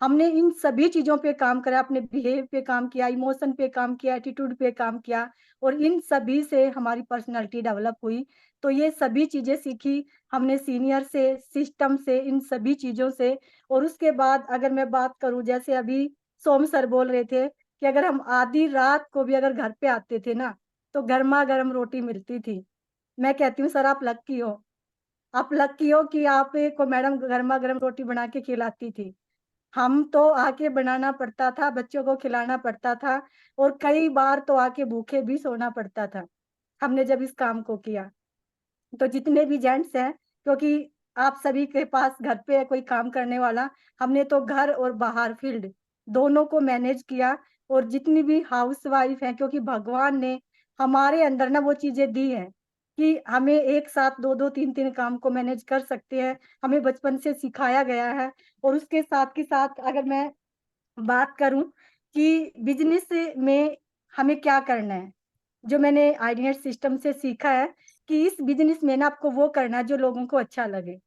हमने इन सभी चीज़ों पे काम करा, अपने बिहेव पे काम किया, इमोशन पे काम किया, एटीट्यूड पे काम किया और इन सभी से हमारी पर्सनैलिटी डेवलप हुई। तो ये सभी चीज़ें सीखी हमने सीनियर से, सिस्टम से, इन सभी चीज़ों से। और उसके बाद अगर मैं बात करूँ, जैसे अभी सोम सर बोल रहे थे कि अगर हम आधी रात को भी अगर घर पे आते थे ना, तो गरमा-गरम रोटी मिलती थी। मैं कहती हूँ सर आप लकी हो। आप लकी हो कि आप को मैडम गरमा-गरम रोटी बना के खिलाती थी। हम तो आके बनाना पड़ता था, बच्चों को खिलाना पड़ता था और कई बार तो आके भूखे भी सोना पड़ता था, हमने जब इस काम को किया। तो जितने भी जेंट्स हैं, क्योंकि आप सभी के पास घर पे है कोई काम करने वाला, हमने तो घर और बाहर फील्ड दोनों को मैनेज किया। और जितनी भी हाउसवाइफ हैं, क्योंकि भगवान ने हमारे अंदर ना वो चीज़ें दी हैं कि हमें एक साथ 2-2 3-3 काम को मैनेज कर सकते हैं, हमें बचपन से सिखाया गया है। और उसके साथ के साथ अगर मैं बात करूँ कि बिज़नेस में हमें क्या करना है? 2 चीज़ें हैं, एक तो है कि हमें अपनी पर्सनैलिटी को डेवलप करना है, दूसरा है कि हमें अपने बिज़नेस को कैसे ग्रो करना है। तो ये चीज़ें जब आई ना, तो आज मुझे अच्छा लगता है कि टीम का हर एक लीडर्स की डिमांड होती है कि सुशील मैडम हमें चाहिए, सुशील मैडम हमें चाहिए। तो वो चीज़ें हम अपने अंदर लेके आए। उसके बाद इसमें अपना जो एटीट्यूड था, उसको ज़ीरो किया। एटीट्यूड के साथ जो मैंने आईडीनेट सिस्टम से सीखा है कि इस बिजनेस में ना आपको वो करना है जो लोगों को अच्छा लगे।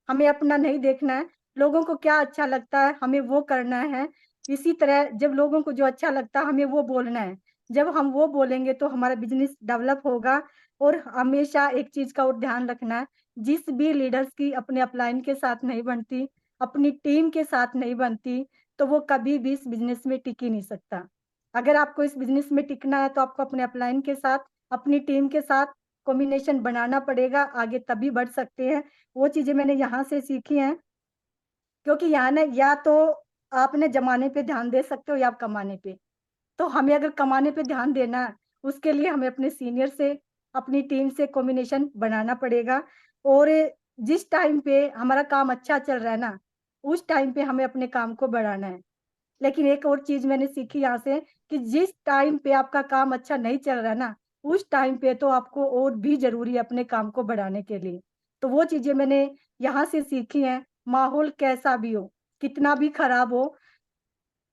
हमें अपना नहीं देखना है, लोगों को क्या अच्छा लगता है हमें वो करना है। इसी तरह जब लोगों को जो अच्छा लगता है हमें वो बोलना है। जब हम वो बोलेंगे तो हमारा बिजनेस डेवलप होगा। और हमेशा एक चीज का और ध्यान रखना है, जिस भी लीडर्स की अपने अपलाइन के साथ नहीं बनती, अपनी टीम के साथ नहीं बनती, तो वो कभी भी इस बिजनेस में टिक ही नहीं सकता। अगर आपको इस बिजनेस में टिकना है तो आपको अपने अपलाइन के साथ, अपनी टीम के साथ कॉम्बिनेशन बनाना पड़ेगा, आगे तभी बढ़ सकते हैं। वो चीजें मैंने यहाँ से सीखी हैं, क्योंकि यहाँ ना या तो आपने जमाने पे ध्यान दे सकते हो या आप कमाने पे। तो हमें अगर कमाने पे ध्यान देना है, उसके लिए हमें अपने सीनियर से, अपनी टीम से कॉम्बिनेशन बनाना पड़ेगा। और जिस टाइम पे हमारा काम अच्छा चल रहा है ना, उस टाइम पे हमें अपने काम को बढ़ाना है। लेकिन एक और चीज मैंने सीखी यहाँ से कि जिस टाइम पे आपका काम अच्छा नहीं चल रहा है ना, उस टाइम पे तो आपको और भी जरूरी है अपने काम को बढ़ाने के लिए। तो वो चीजें मैंने यहाँ से सीखी हैं। माहौल कैसा भी हो, कितना भी खराब हो,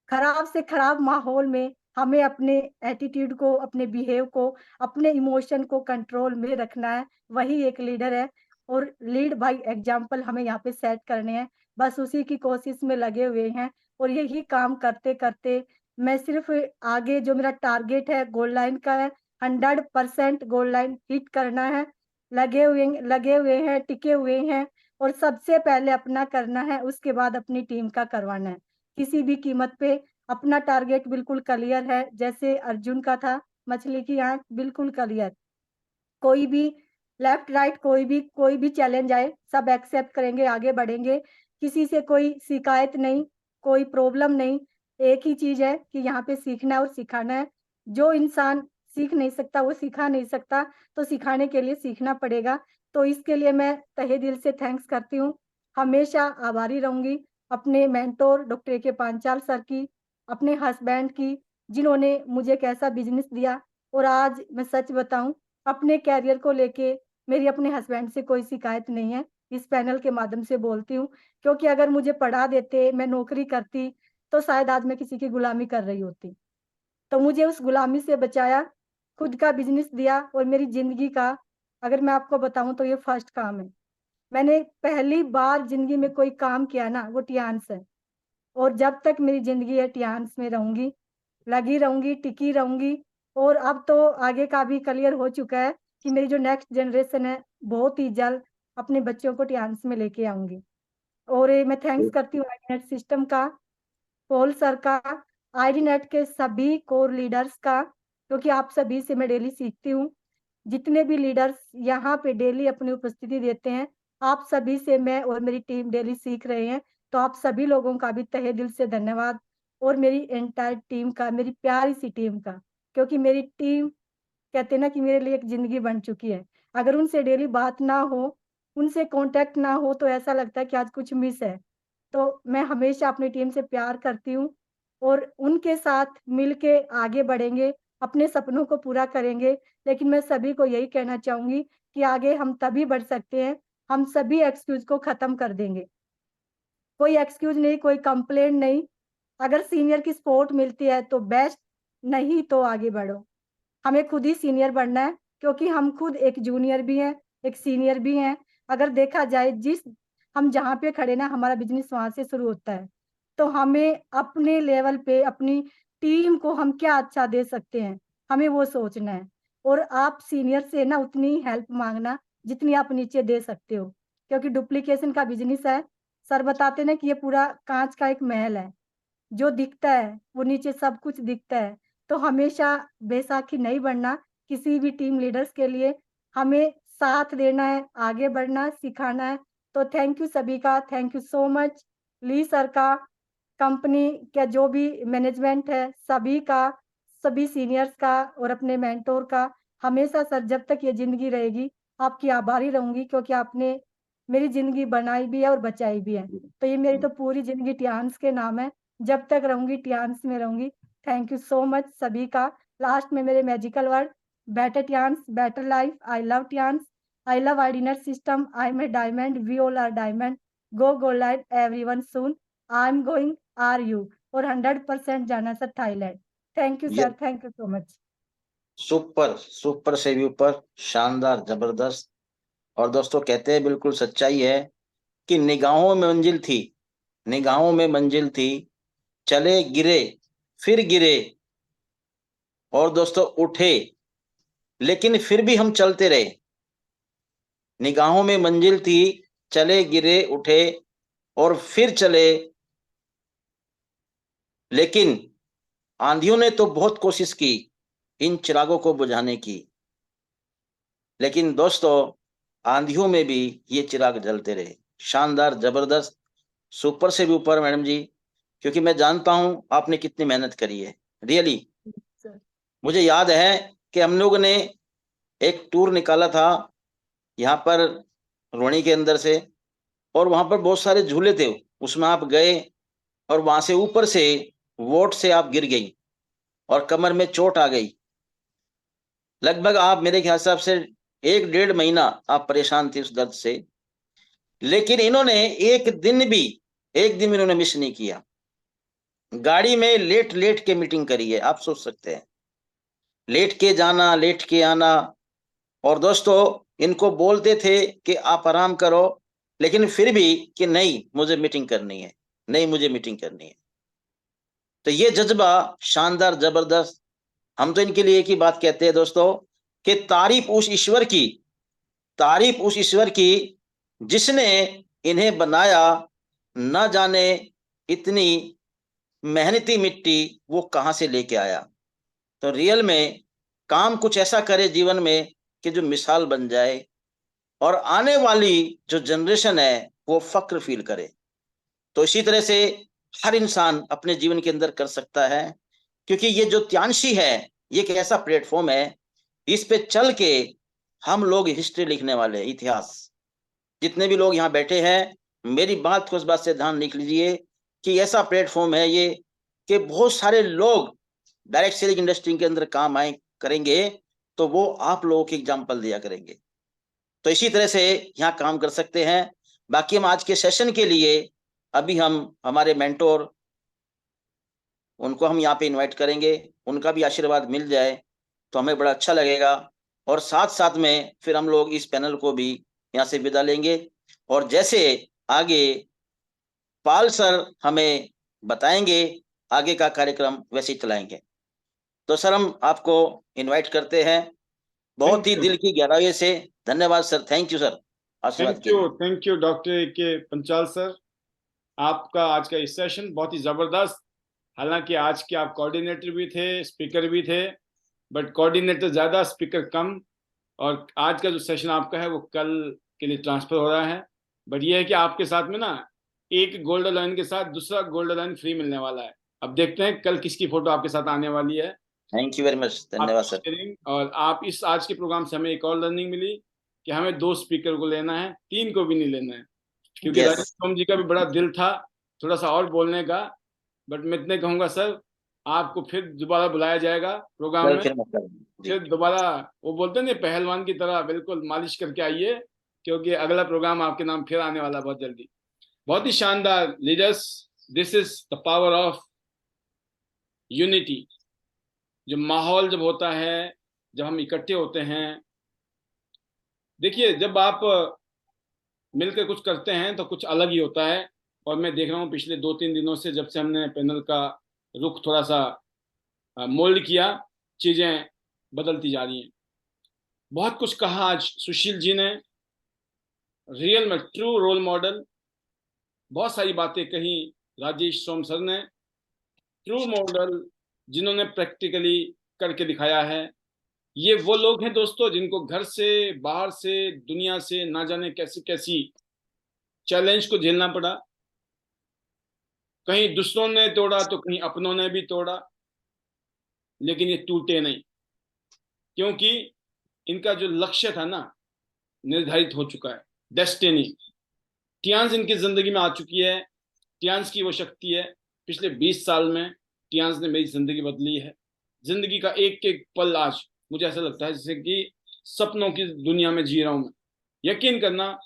खराब से खराब माहौल में हमें अपने एटीट्यूड को, अपने बिहेव को, अपने इमोशन को कंट्रोल में रखना है। वही एक लीडर है। और लीड बाय एग्जाम्पल हमें यहाँ पे सेट करने हैं। बस उसी की कोशिश में लगे हुए हैं। और यही काम करते करते मैं सिर्फ आगे जो मेरा टारगेट है गोल लाइन का है, 100% गोल लाइन हिट करना है। लगे हुए हैं, टिके हुए हैं। और सबसे पहले अपना करना है, उसके बाद अपनी टीम का करवाना है। किसी भी कीमत पे अपना टारगेट बिल्कुल क्लियर है, जैसे अर्जुन का था, मछली की आंख बिल्कुल क्लियर। कोई भी लेफ्ट राइट कोई भी चैलेंज आए, सब एक्सेप्ट करेंगे, आगे बढ़ेंगे। किसी से कोई शिकायत नहीं, कोई प्रॉब्लम नहीं। एक ही चीज है कि यहाँ पे सीखना है और सिखाना है। जो इंसान सीख नहीं सकता वो सिखा नहीं सकता, तो सिखाने के लिए सीखना पड़ेगा। तो इसके लिए मैं तहे दिल से थैंक्स करती हूँ। हमेशा आभारी रहूंगी अपने मेंटोर डॉक्टर ए के पांचाल सर की, अपने हस्बैंड की, जिन्होंने मुझे एक ऐसा बिजनेस दिया। और आज मैं सच बताऊं, अपने कैरियर को लेके मेरी अपने हस्बैंड से कोई शिकायत नहीं है। इस पैनल के माध्यम से बोलती हूँ, क्योंकि अगर मुझे पढ़ा देते, मैं नौकरी करती, तो शायद आज मैं किसी की गुलामी कर रही होती। तो मुझे उस गुलामी से बचाया, खुद का बिजनेस दिया। और मेरी जिंदगी का अगर मैं आपको बताऊं तो ये फर्स्ट काम है। मैंने पहली बार जिंदगी में कोई काम किया ना, वो टियान्स है। और जब तक मेरी जिंदगी है टियान्स में रहूंगी, लगी रहूंगी, टिकी रहूंगी। और अब तो आगे का भी क्लियर हो चुका है कि मेरी जो नेक्स्ट जनरेशन है, बहुत ही जल्द अपने बच्चों को टियान्स में लेके आऊंगी। और मैं थैंक्स करती हूँ आईडीनेट सिस्टम का, पोल सर का, आईडीनेट के सभी कोर लीडर्स का, क्योंकि आप सभी से मैं डेली सीखती हूँ। जितने भी लीडर्स यहाँ पे डेली अपनी उपस्थिति देते हैं, आप सभी से मैं और मेरी टीम डेली सीख रहे हैं। तो आप सभी लोगों का भी तहे दिल से धन्यवाद। और मेरी एंटायर टीम का, मेरी प्यारी सी टीम का, क्योंकि मेरी टीम कहते हैं ना कि मेरे लिए एक जिंदगी बन चुकी है। अगर उनसे डेली बात ना हो, उनसे कांटेक्ट ना हो, तो ऐसा लगता है कि आज कुछ मिस है। तो मैं हमेशा अपनी टीम से प्यार करती हूँ। और उनके साथ मिलके आगे बढ़ेंगे, अपने सपनों को पूरा करेंगे। लेकिन मैं सभी को यही कहना चाहूंगी कि आगे हम तभी बढ़ सकते हैं, हम सभी एक्सक्यूज को खत्म कर देंगे। कोई एक्सक्यूज नहीं, कोई कंप्लेंट नहीं। अगर सीनियर की सपोर्ट मिलती है तो बेस्ट, नहीं तो आगे बढ़ो। हमें खुद ही सीनियर बनना है, क्योंकि हम खुद एक जूनियर भी हैं, एक सीनियर भी हैं। अगर देखा जाए, जिस हम जहाँ पे खड़े ना, हमारा बिजनेस वहां से शुरू होता है। तो हमें अपने लेवल पे अपनी टीम को हम क्या अच्छा दे सकते हैं, हमें वो सोचना है। और आप सीनियर से ना उतनी हेल्प मांगना जितनी आप नीचे दे सकते हो, क्योंकि डुप्लीकेशन का बिजनेस है। सर बताते ना कि ये पूरा कांच का एक महल है, जो दिखता है वो नीचे सब कुछ दिखता है। तो हमेशा बैसाखी नहीं बनना किसी भी टीम लीडर्स के लिए, हमें साथ देना है, आगे बढ़ना, सिखाना है। तो थैंक यू सभी का, thank you so much. Lee sir का, कंपनी का जो भी मैनेजमेंट है सभी का, सभी सीनियर्स का और अपने मेंटोर का। हमेशा सर, जब तक ये जिंदगी रहेगी आपकी आभारी रहूंगी, क्योंकि आपने मेरी जिंदगी बनाई भी है और बचाई भी है। तो ये मेरी तो पूरी जिंदगी टियान्स के नाम है। जब तक रहूंगी टियान्स में रहूंगी। थैंक यू सो मच सभी का। लास्ट में मेरे magical word, better Tiens, better life, I love Tiens, I love IDnet system, I am a diamond, we all are diamond, go light everyone soon, I am going, are you, और 100% जाना sir Thailand. Thank you ये sir, thank you so much. Super, super से भी ऊपर, शानदार, जबरदस्त। और दोस्तों कहते हैं, बिल्कुल सच्चाई है कि निगाहों में मंजिल थी, निगाहों में मंजिल थी, चले गिरे फिर गिरे, और दोस्तों उठे, लेकिन फिर भी हम चलते रहे। निगाहों में मंजिल थी, चले गिरे उठे और फिर चले, लेकिन आंधियों ने तो बहुत कोशिश की इन चिरागों को बुझाने की, लेकिन दोस्तों आंधियों में भी ये चिराग जलते रहे। शानदार, जबरदस्त, सुपर से भी ऊपर मैडम जी, क्योंकि मैं जानता हूं आपने कितनी मेहनत करी है। Really sir. मुझे याद है कि हम लोगों ने एक टूर निकाला था यहाँ पर रोहिणी के अंदर से, और वहां पर बहुत सारे झूले थे, उसमें आप गए और वहां से ऊपर से वोट से आप गिर गई और कमर में चोट आ गई। लगभग आप मेरे ख्याल से 1-1.5 महीना आप परेशान थी उस दर्द से, लेकिन इन्होंने एक दिन भी इन्होंने मिस नहीं किया। गाड़ी में लेट लेट के मीटिंग करी है, आप सोच सकते हैं, लेट के जाना, लेट के आना। और दोस्तों इनको बोलते थे कि आप आराम करो, लेकिन फिर भी कि नहीं मुझे मीटिंग करनी है, नहीं मुझे मीटिंग करनी है। तो ये जज्बा शानदार, जबरदस्त। हम तो इनके लिए एक ही बात कहते हैं दोस्तों, कि तारीफ उस ईश्वर की जिसने इन्हें बनाया, न जाने इतनी मेहनती मिट्टी वो कहां से लेके आया। तो रियल में काम कुछ ऐसा करे जीवन में कि जो मिसाल बन जाए, और आने वाली जो जनरेशन है वो फक्र फील करे। तो इसी तरह से हर इंसान अपने जीवन के अंदर कर सकता है, क्योंकि ये जो त्यांशी है ये एक ऐसा प्लेटफॉर्म है, इस पे चल के हम लोग हिस्ट्री लिखने वाले हैं, इतिहास। जितने भी लोग यहाँ बैठे हैं, मेरी बात को इस बात से ध्यान लिख लीजिए कि ऐसा प्लेटफॉर्म है ये, कि बहुत सारे लोग डायरेक्ट सेलिंग इंडस्ट्री के अंदर काम आए करेंगे, तो वो आप लोगों के एग्जाम्पल दिया करेंगे। तो इसी तरह से यहाँ काम कर सकते हैं। बाकी हम आज के सेशन के लिए अभी हम हमारे मेंटोर, उनको हम यहाँ पे इनवाइट करेंगे, उनका भी आशीर्वाद मिल जाए तो हमें बड़ा अच्छा लगेगा। और साथ साथ में फिर हम लोग इस पैनल को भी यहाँ से विदा लेंगे, और जैसे आगे पाल सर हमें बताएंगे आगे का कार्यक्रम वैसे ही चलाएंगे। तो सर हम आपको इनवाइट करते हैं बहुत ही दिल की गहराई से। धन्यवाद सर, थैंक यू सर आशीर्वाद के लिए। थैंक यू डॉक्टर के पंचाल सर। आपका आज का इस सेशन बहुत ही जबरदस्त। हालांकि आज के आप कोऑर्डिनेटर भी थे, स्पीकर भी थे, बट कोऑर्डिनेटर ज्यादा, स्पीकर कम। और आज का जो सेशन आपका है वो कल के लिए ट्रांसफर हो रहा है। बट ये है कि आपके साथ में ना एक गोल्ड लाइन के साथ दूसरा गोल्ड लाइन फ्री मिलने वाला है। अब देखते हैं कल किसकी फोटो आपके साथ आने वाली है। थैंक यू वेरी मच, धन्यवाद सर। और आप इस आज के प्रोग्राम से हमें एक और लर्निंग मिली कि हमें 2 स्पीकर को लेना है, 3 को भी नहीं लेना है, क्योंकि Yes. राजेश सोम जी का भी बड़ा दिल था थोड़ा सा और बोलने का। बट मैं इतने कहूंगा सर, आपको फिर दोबारा बुलाया जाएगा प्रोग्राम में। फिर दोबारा वो बोलते हैं ना, पहलवान की तरह बिल्कुल मालिश करके आइए, क्योंकि अगला प्रोग्राम आपके नाम फिर आने वाला बहुत जल्दी। बहुत ही शानदार leaders, this is the power of unity. जो माहौल जब होता है, जब हम इकट्ठे होते हैं, देखिए जब आप मिलकर कुछ करते हैं तो कुछ अलग ही होता है। और मैं देख रहा हूँ पिछले 2-3 दिनों से, जब से हमने पैनल का रुख थोड़ा सा मोल्ड किया, चीजें बदलती जा रही हैं। बहुत कुछ कहा आज सुशील जी ने, रियल में ट्रू रोल मॉडल। बहुत सारी बातें कही राजेश सोम सर ने, ट्रू मॉडल जिन्होंने प्रैक्टिकली करके दिखाया है। ये वो लोग हैं दोस्तों जिनको घर से, बाहर से, दुनिया से ना जाने कैसी कैसी चैलेंज को झेलना पड़ा। कहीं दूसरों ने तोड़ा तो कहीं अपनों ने भी तोड़ा, लेकिन ये टूटे नहीं, क्योंकि इनका जो लक्ष्य था ना, निर्धारित हो चुका है। डेस्टिनी, टियांस इनकी जिंदगी में आ चुकी है। टियांस की वो शक्ति है। पिछले 20 साल में टियांस ने मेरी जिंदगी बदली है। जिंदगी का एक एक पल आज मुझे ऐसा लगता है जैसे कि सपनों की दुनिया में जी रहा हूं मैं। यकीन करना,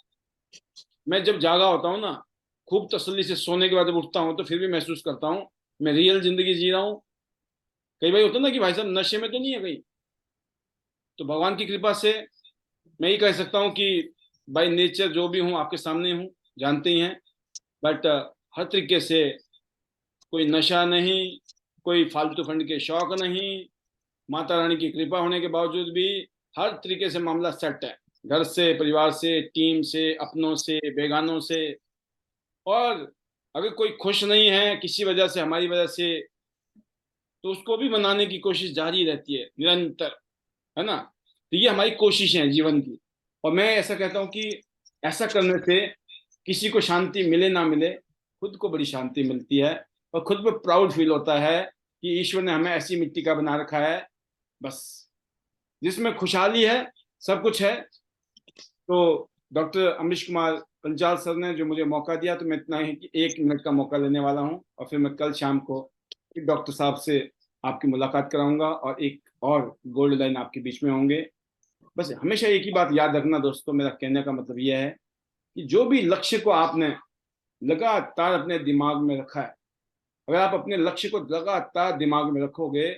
मैं जब जागा होता हूँ ना, खूब तसल्ली से सोने के बाद जब उठता हूँ तो फिर भी महसूस करता हूँ मैं रियल जिंदगी जी रहा हूँ। कई बार होता ना कि भाई साहब नशे में तो नहीं है कहीं, तो भगवान की कृपा से मैं ये कह सकता हूँ कि बाय नेचर जो भी हूँ आपके सामने हूँ, जानते ही हैं, बट हर तरीके से कोई नशा नहीं, कोई फालतू फंड के शौक नहीं, माता रानी की कृपा होने के बावजूद भी हर तरीके से मामला सेट है, घर से, परिवार से, टीम से, अपनों से, बेगानों से। और अगर कोई खुश नहीं है किसी वजह से, हमारी वजह से, तो उसको भी मनाने की कोशिश जारी रहती है निरंतर, है ना। तो ये हमारी कोशिश है जीवन की। और मैं ऐसा कहता हूँ कि ऐसा करने से किसी को शांति मिले ना मिले, खुद को बड़ी शांति मिलती है और खुद पे प्राउड फील होता है कि ईश्वर ने हमें ऐसी मिट्टी का बना रखा है, बस जिसमें खुशहाली है, सब कुछ है। तो डॉक्टर अमरीश कुमार पंचाल सर ने जो मुझे मौका दिया, तो मैं इतना ही कि 1 मिनट का मौका लेने वाला हूँ, और फिर मैं कल शाम को डॉक्टर साहब से आपकी मुलाकात कराऊंगा और एक और गोल्ड लाइन आपके बीच में होंगे। बस हमेशा एक ही बात याद रखना दोस्तों, मेरा कहने का मतलब यह है कि जो भी लक्ष्य को आपने लगातार अपने दिमाग में रखा है, अगर आप अपने लक्ष्य को लगातार दिमाग में रखोगे,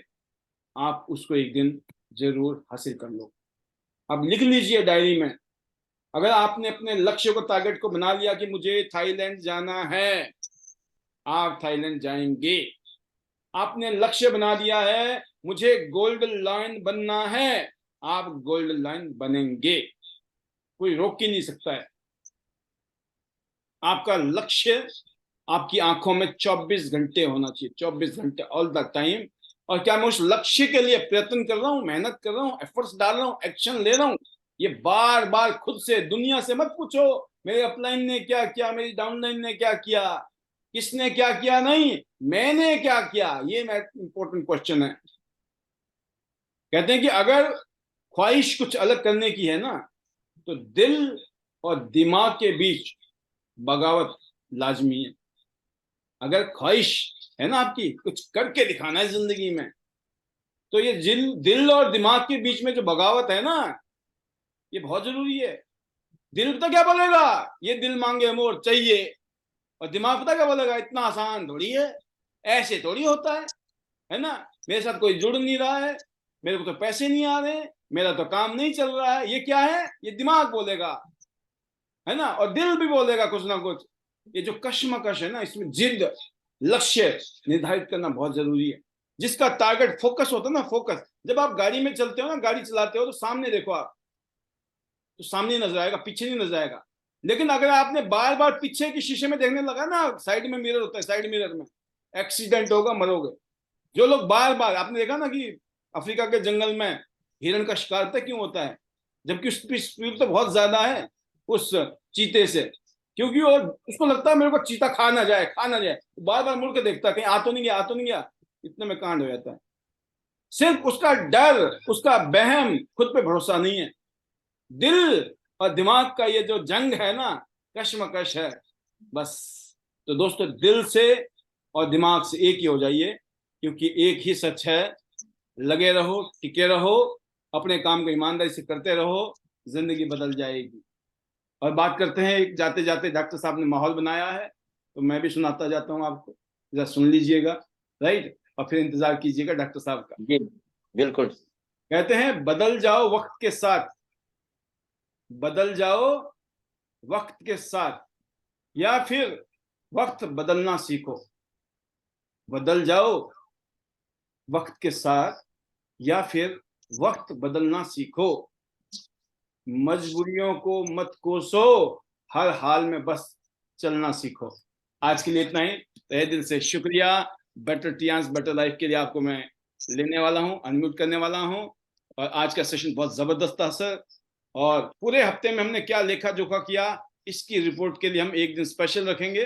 आप उसको एक दिन जरूर हासिल कर लो। अब लिख लीजिए डायरी में, अगर आपने अपने लक्ष्य को, टारगेट को बना लिया कि मुझे थाईलैंड जाना है, आप थाईलैंड जाएंगे। आपने लक्ष्य बना दिया है मुझे गोल्ड लाइन बनना है, आप गोल्ड लाइन बनेंगे, कोई रोक ही नहीं सकता है। आपका लक्ष्य आपकी आंखों में 24 घंटे होना चाहिए, 24 घंटे ऑल द टाइम। और क्या मैं उस लक्ष्य के लिए प्रयत्न कर रहा हूं, मेहनत कर रहा हूं, एफर्ट्स डाल रहा हूं, एक्शन ले रहा हूं? ये बार बार खुद से, दुनिया से मत पूछो मेरे अपलाइन ने क्या किया, मेरी डाउनलाइन ने क्या किया, किसने क्या किया, नहीं, मैंने क्या किया। ये इंपॉर्टेंट क्वेश्चन है। कहते हैं कि अगर ख्वाहिश कुछ अलग करने की है ना, तो दिल और दिमाग के बीच बगावत लाजमी है। अगर ख्वाहिश है ना आपकी कुछ करके दिखाना है जिंदगी में, तो ये दिल और दिमाग के बीच में जो बगावत है ना, ये बहुत जरूरी है। दिल पता क्या बोलेगा, ये दिल मांगे मोर चाहिए, और दिमाग पता क्या बोलेगा, इतना आसान थोड़ी है, ऐसे थोड़ी होता है ना, मेरे साथ कोई जुड़ नहीं रहा है, मेरे को तो पैसे नहीं आ रहे, मेरा तो काम नहीं चल रहा है। ये क्या है, ये दिमाग बोलेगा, है ना। और दिल भी बोलेगा कुछ ना कुछ। ये जो कश्मकश है ना, इसमें जिद, लक्ष्य निर्धारित करना बहुत जरूरी है। जिसका टारगेट फोकस होता है ना, फोकस, जब आप गाड़ी में चलते हो ना, गाड़ी चलाते हो, तो सामने देखो आप, तो सामने नजर आएगा, पीछे नहीं नजर आएगा। लेकिन अगर आपने बार बार पीछे के शीशे में देखने लगा ना, साइड में मिरर होता है, साइड मिरर में एक्सीडेंट होगा, मरोगे। जो लोग बार बार, आपने देखा ना कि अफ्रीका के जंगल में हिरण का शिकार पता क्यों होता है, जबकि उसकी स्पीड तो बहुत ज्यादा है उस चीते से, क्योंकि वो, उसको लगता है मेरे को चीता खा ना जाए, खा ना जाए, बार बार मुड़ के देखता है कहीं आ तो नहीं गया, आ तो नहीं गया। इतने में कांड हो जाता है। सिर्फ उसका डर, उसका बहम, खुद पे भरोसा नहीं है। दिल और दिमाग का ये जो जंग है ना, कश्मकश है, बस। तो दोस्तों, दिल से और दिमाग से एक ही हो जाइए, क्योंकि एक ही सच है। लगे रहो, टिके रहो, अपने काम को ईमानदारी से करते रहो, जिंदगी बदल जाएगी। और बात करते हैं, जाते जाते डॉक्टर साहब ने माहौल बनाया है, तो मैं भी सुनाता जाता हूँ आपको, जरा सुन लीजिएगा, राइट, और फिर इंतजार कीजिएगा डॉक्टर साहब का। जी बिल्कुल। कहते हैं, बदल जाओ वक्त के साथ, बदल जाओ वक्त के साथ, या फिर वक्त बदलना सीखो। बदल जाओ वक्त के साथ, या फिर वक्त बदलना सीखो। मजबूरियों को मत कोसो, हर हाल में बस चलना सीखो। आज के लिए इतना ही। तहे दिल से शुक्रिया। बेटर टियांस बेटर लाइफ के लिए आपको मैं लेने वाला हूं, अनम्यूट करने वाला हूं। और आज का सेशन बहुत जबरदस्त था सर। और पूरे हफ्ते में हमने क्या लेखा जोखा किया, इसकी रिपोर्ट के लिए हम एक दिन स्पेशल रखेंगे।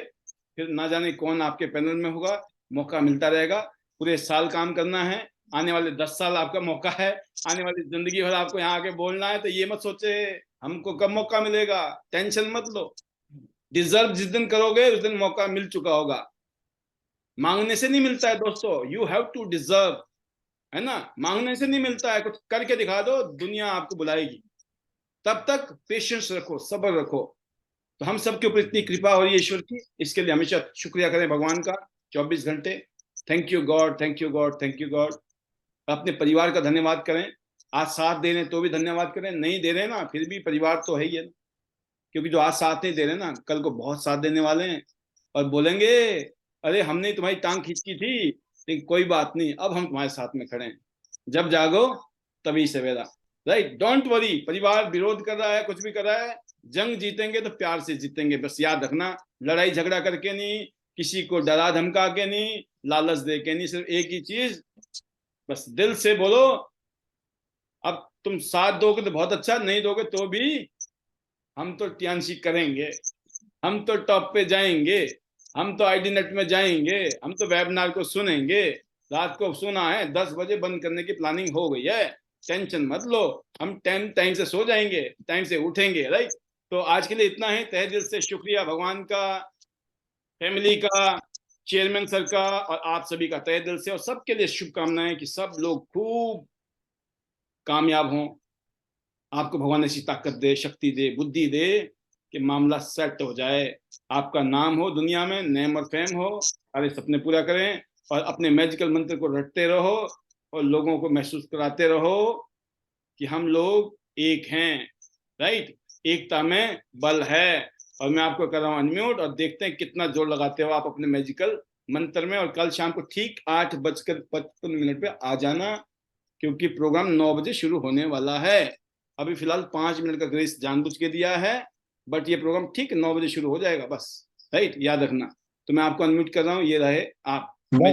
फिर ना जाने कौन आपके पैनल में होगा, मौका मिलता रहेगा। पूरे साल काम करना है, आने वाले 10 साल आपका मौका है, आने वाली जिंदगी भर आपको यहाँ आके बोलना है। तो ये मत सोचे हमको कब मौका मिलेगा, टेंशन मत लो। डिजर्व जिस दिन करोगे उस दिन मौका मिल चुका होगा। मांगने से नहीं मिलता है दोस्तों, यू हैव टू डिजर्व, है ना। मांगने से नहीं मिलता है, कुछ करके दिखा दो, दुनिया आपको बुलाएगी। तब तक पेशेंस रखो, सब्र रखो। तो हम सबके ऊपर इतनी कृपा हो रही है ईश्वर की, इसके लिए हमेशा शुक्रिया करें भगवान का 24 घंटे। Thank you God, thank you God, thank you God. अपने परिवार का धन्यवाद करें आज साथ दे रहे हैं तो भी धन्यवाद करें, नहीं दे रहे ना फिर भी परिवार तो है ही है ना। क्योंकि जो आज साथ नहीं दे रहे ना, कल को बहुत साथ देने वाले हैं और बोलेंगे अरे हमने तुम्हारी टांग खींची थी, लेकिन कोई बात नहीं, अब हम तुम्हारे साथ में खड़े हैं। जब जागो तभी सवेरा, राइट। डोंट वरी, परिवार विरोध कर रहा है, कुछ भी कर रहा है, जंग जीतेंगे तो प्यार से जीतेंगे, बस याद रखना। लड़ाई झगड़ा करके नहीं, किसी को डरा धमका के नहीं, लालच दे के नहीं, सिर्फ एक ही चीज, बस दिल से बोलो। अब तुम साथ दोगे तो बहुत अच्छा, नहीं दोगे तो भी हम तो टीएनसी करेंगे, हम तो टॉप पे जाएंगे, हम तो आईडीनेट में जाएंगे, हम तो वेबिनार को सुनेंगे। रात को सुना है 10 बजे बंद करने की प्लानिंग हो गई है, टेंशन मत लो, हम टाइम से सो जाएंगे, टाइम से उठेंगे, राइट। तो आज के लिए इतना ही। तहे दिल से शुक्रिया भगवान का, फैमिली का, चेयरमैन सर का और आप सभी का तहे दिल से, और सबके लिए शुभकामनाएं कि सब लोग खूब कामयाब हों। आपको भगवान ऐसी ताकत दे, शक्ति दे, बुद्धि दे कि मामला सेट हो जाए, आपका नाम हो दुनिया में, नेम और फेम हो, सारे सपने पूरा करें और अपने मैजिकल मंत्र को रटते रहो और लोगों को महसूस कराते रहो कि हम लोग एक हैं, राइट। एकता में बल है। और मैं आपको कर रहा हूँ अनम्यूट, और देखते हैं कितना जोर लगाते हो आप अपने मैजिकल मंत्र में। और कल शाम को ठीक 8:55 पे आ जाना, क्योंकि प्रोग्राम 9 बजे शुरू होने वाला है। अभी फिलहाल 5 मिनट का ग्रेस जानबूझ के दिया है, बट ये प्रोग्राम ठीक 9 बजे शुरू हो जाएगा, बस, राइट, याद रखना। तो मैं आपको अनम्यूट कर रहा हूँ, ये रहे आप। थाईलैंड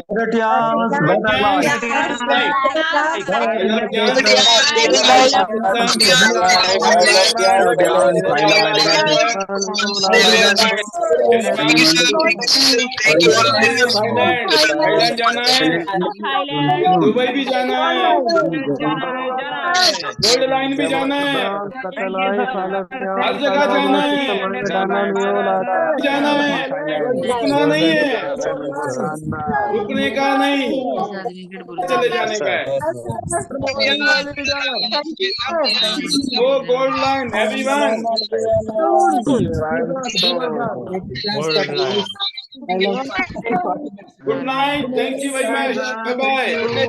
जाना है, दुबई भी जाना है, गोल्ड लाइन भी जाना है, हर जगह जाना है, जाना है, रुकना नहीं है, रुकने का नहीं, चले जाने का है। वो gold line everyone, good night, thank you very much, bye bye.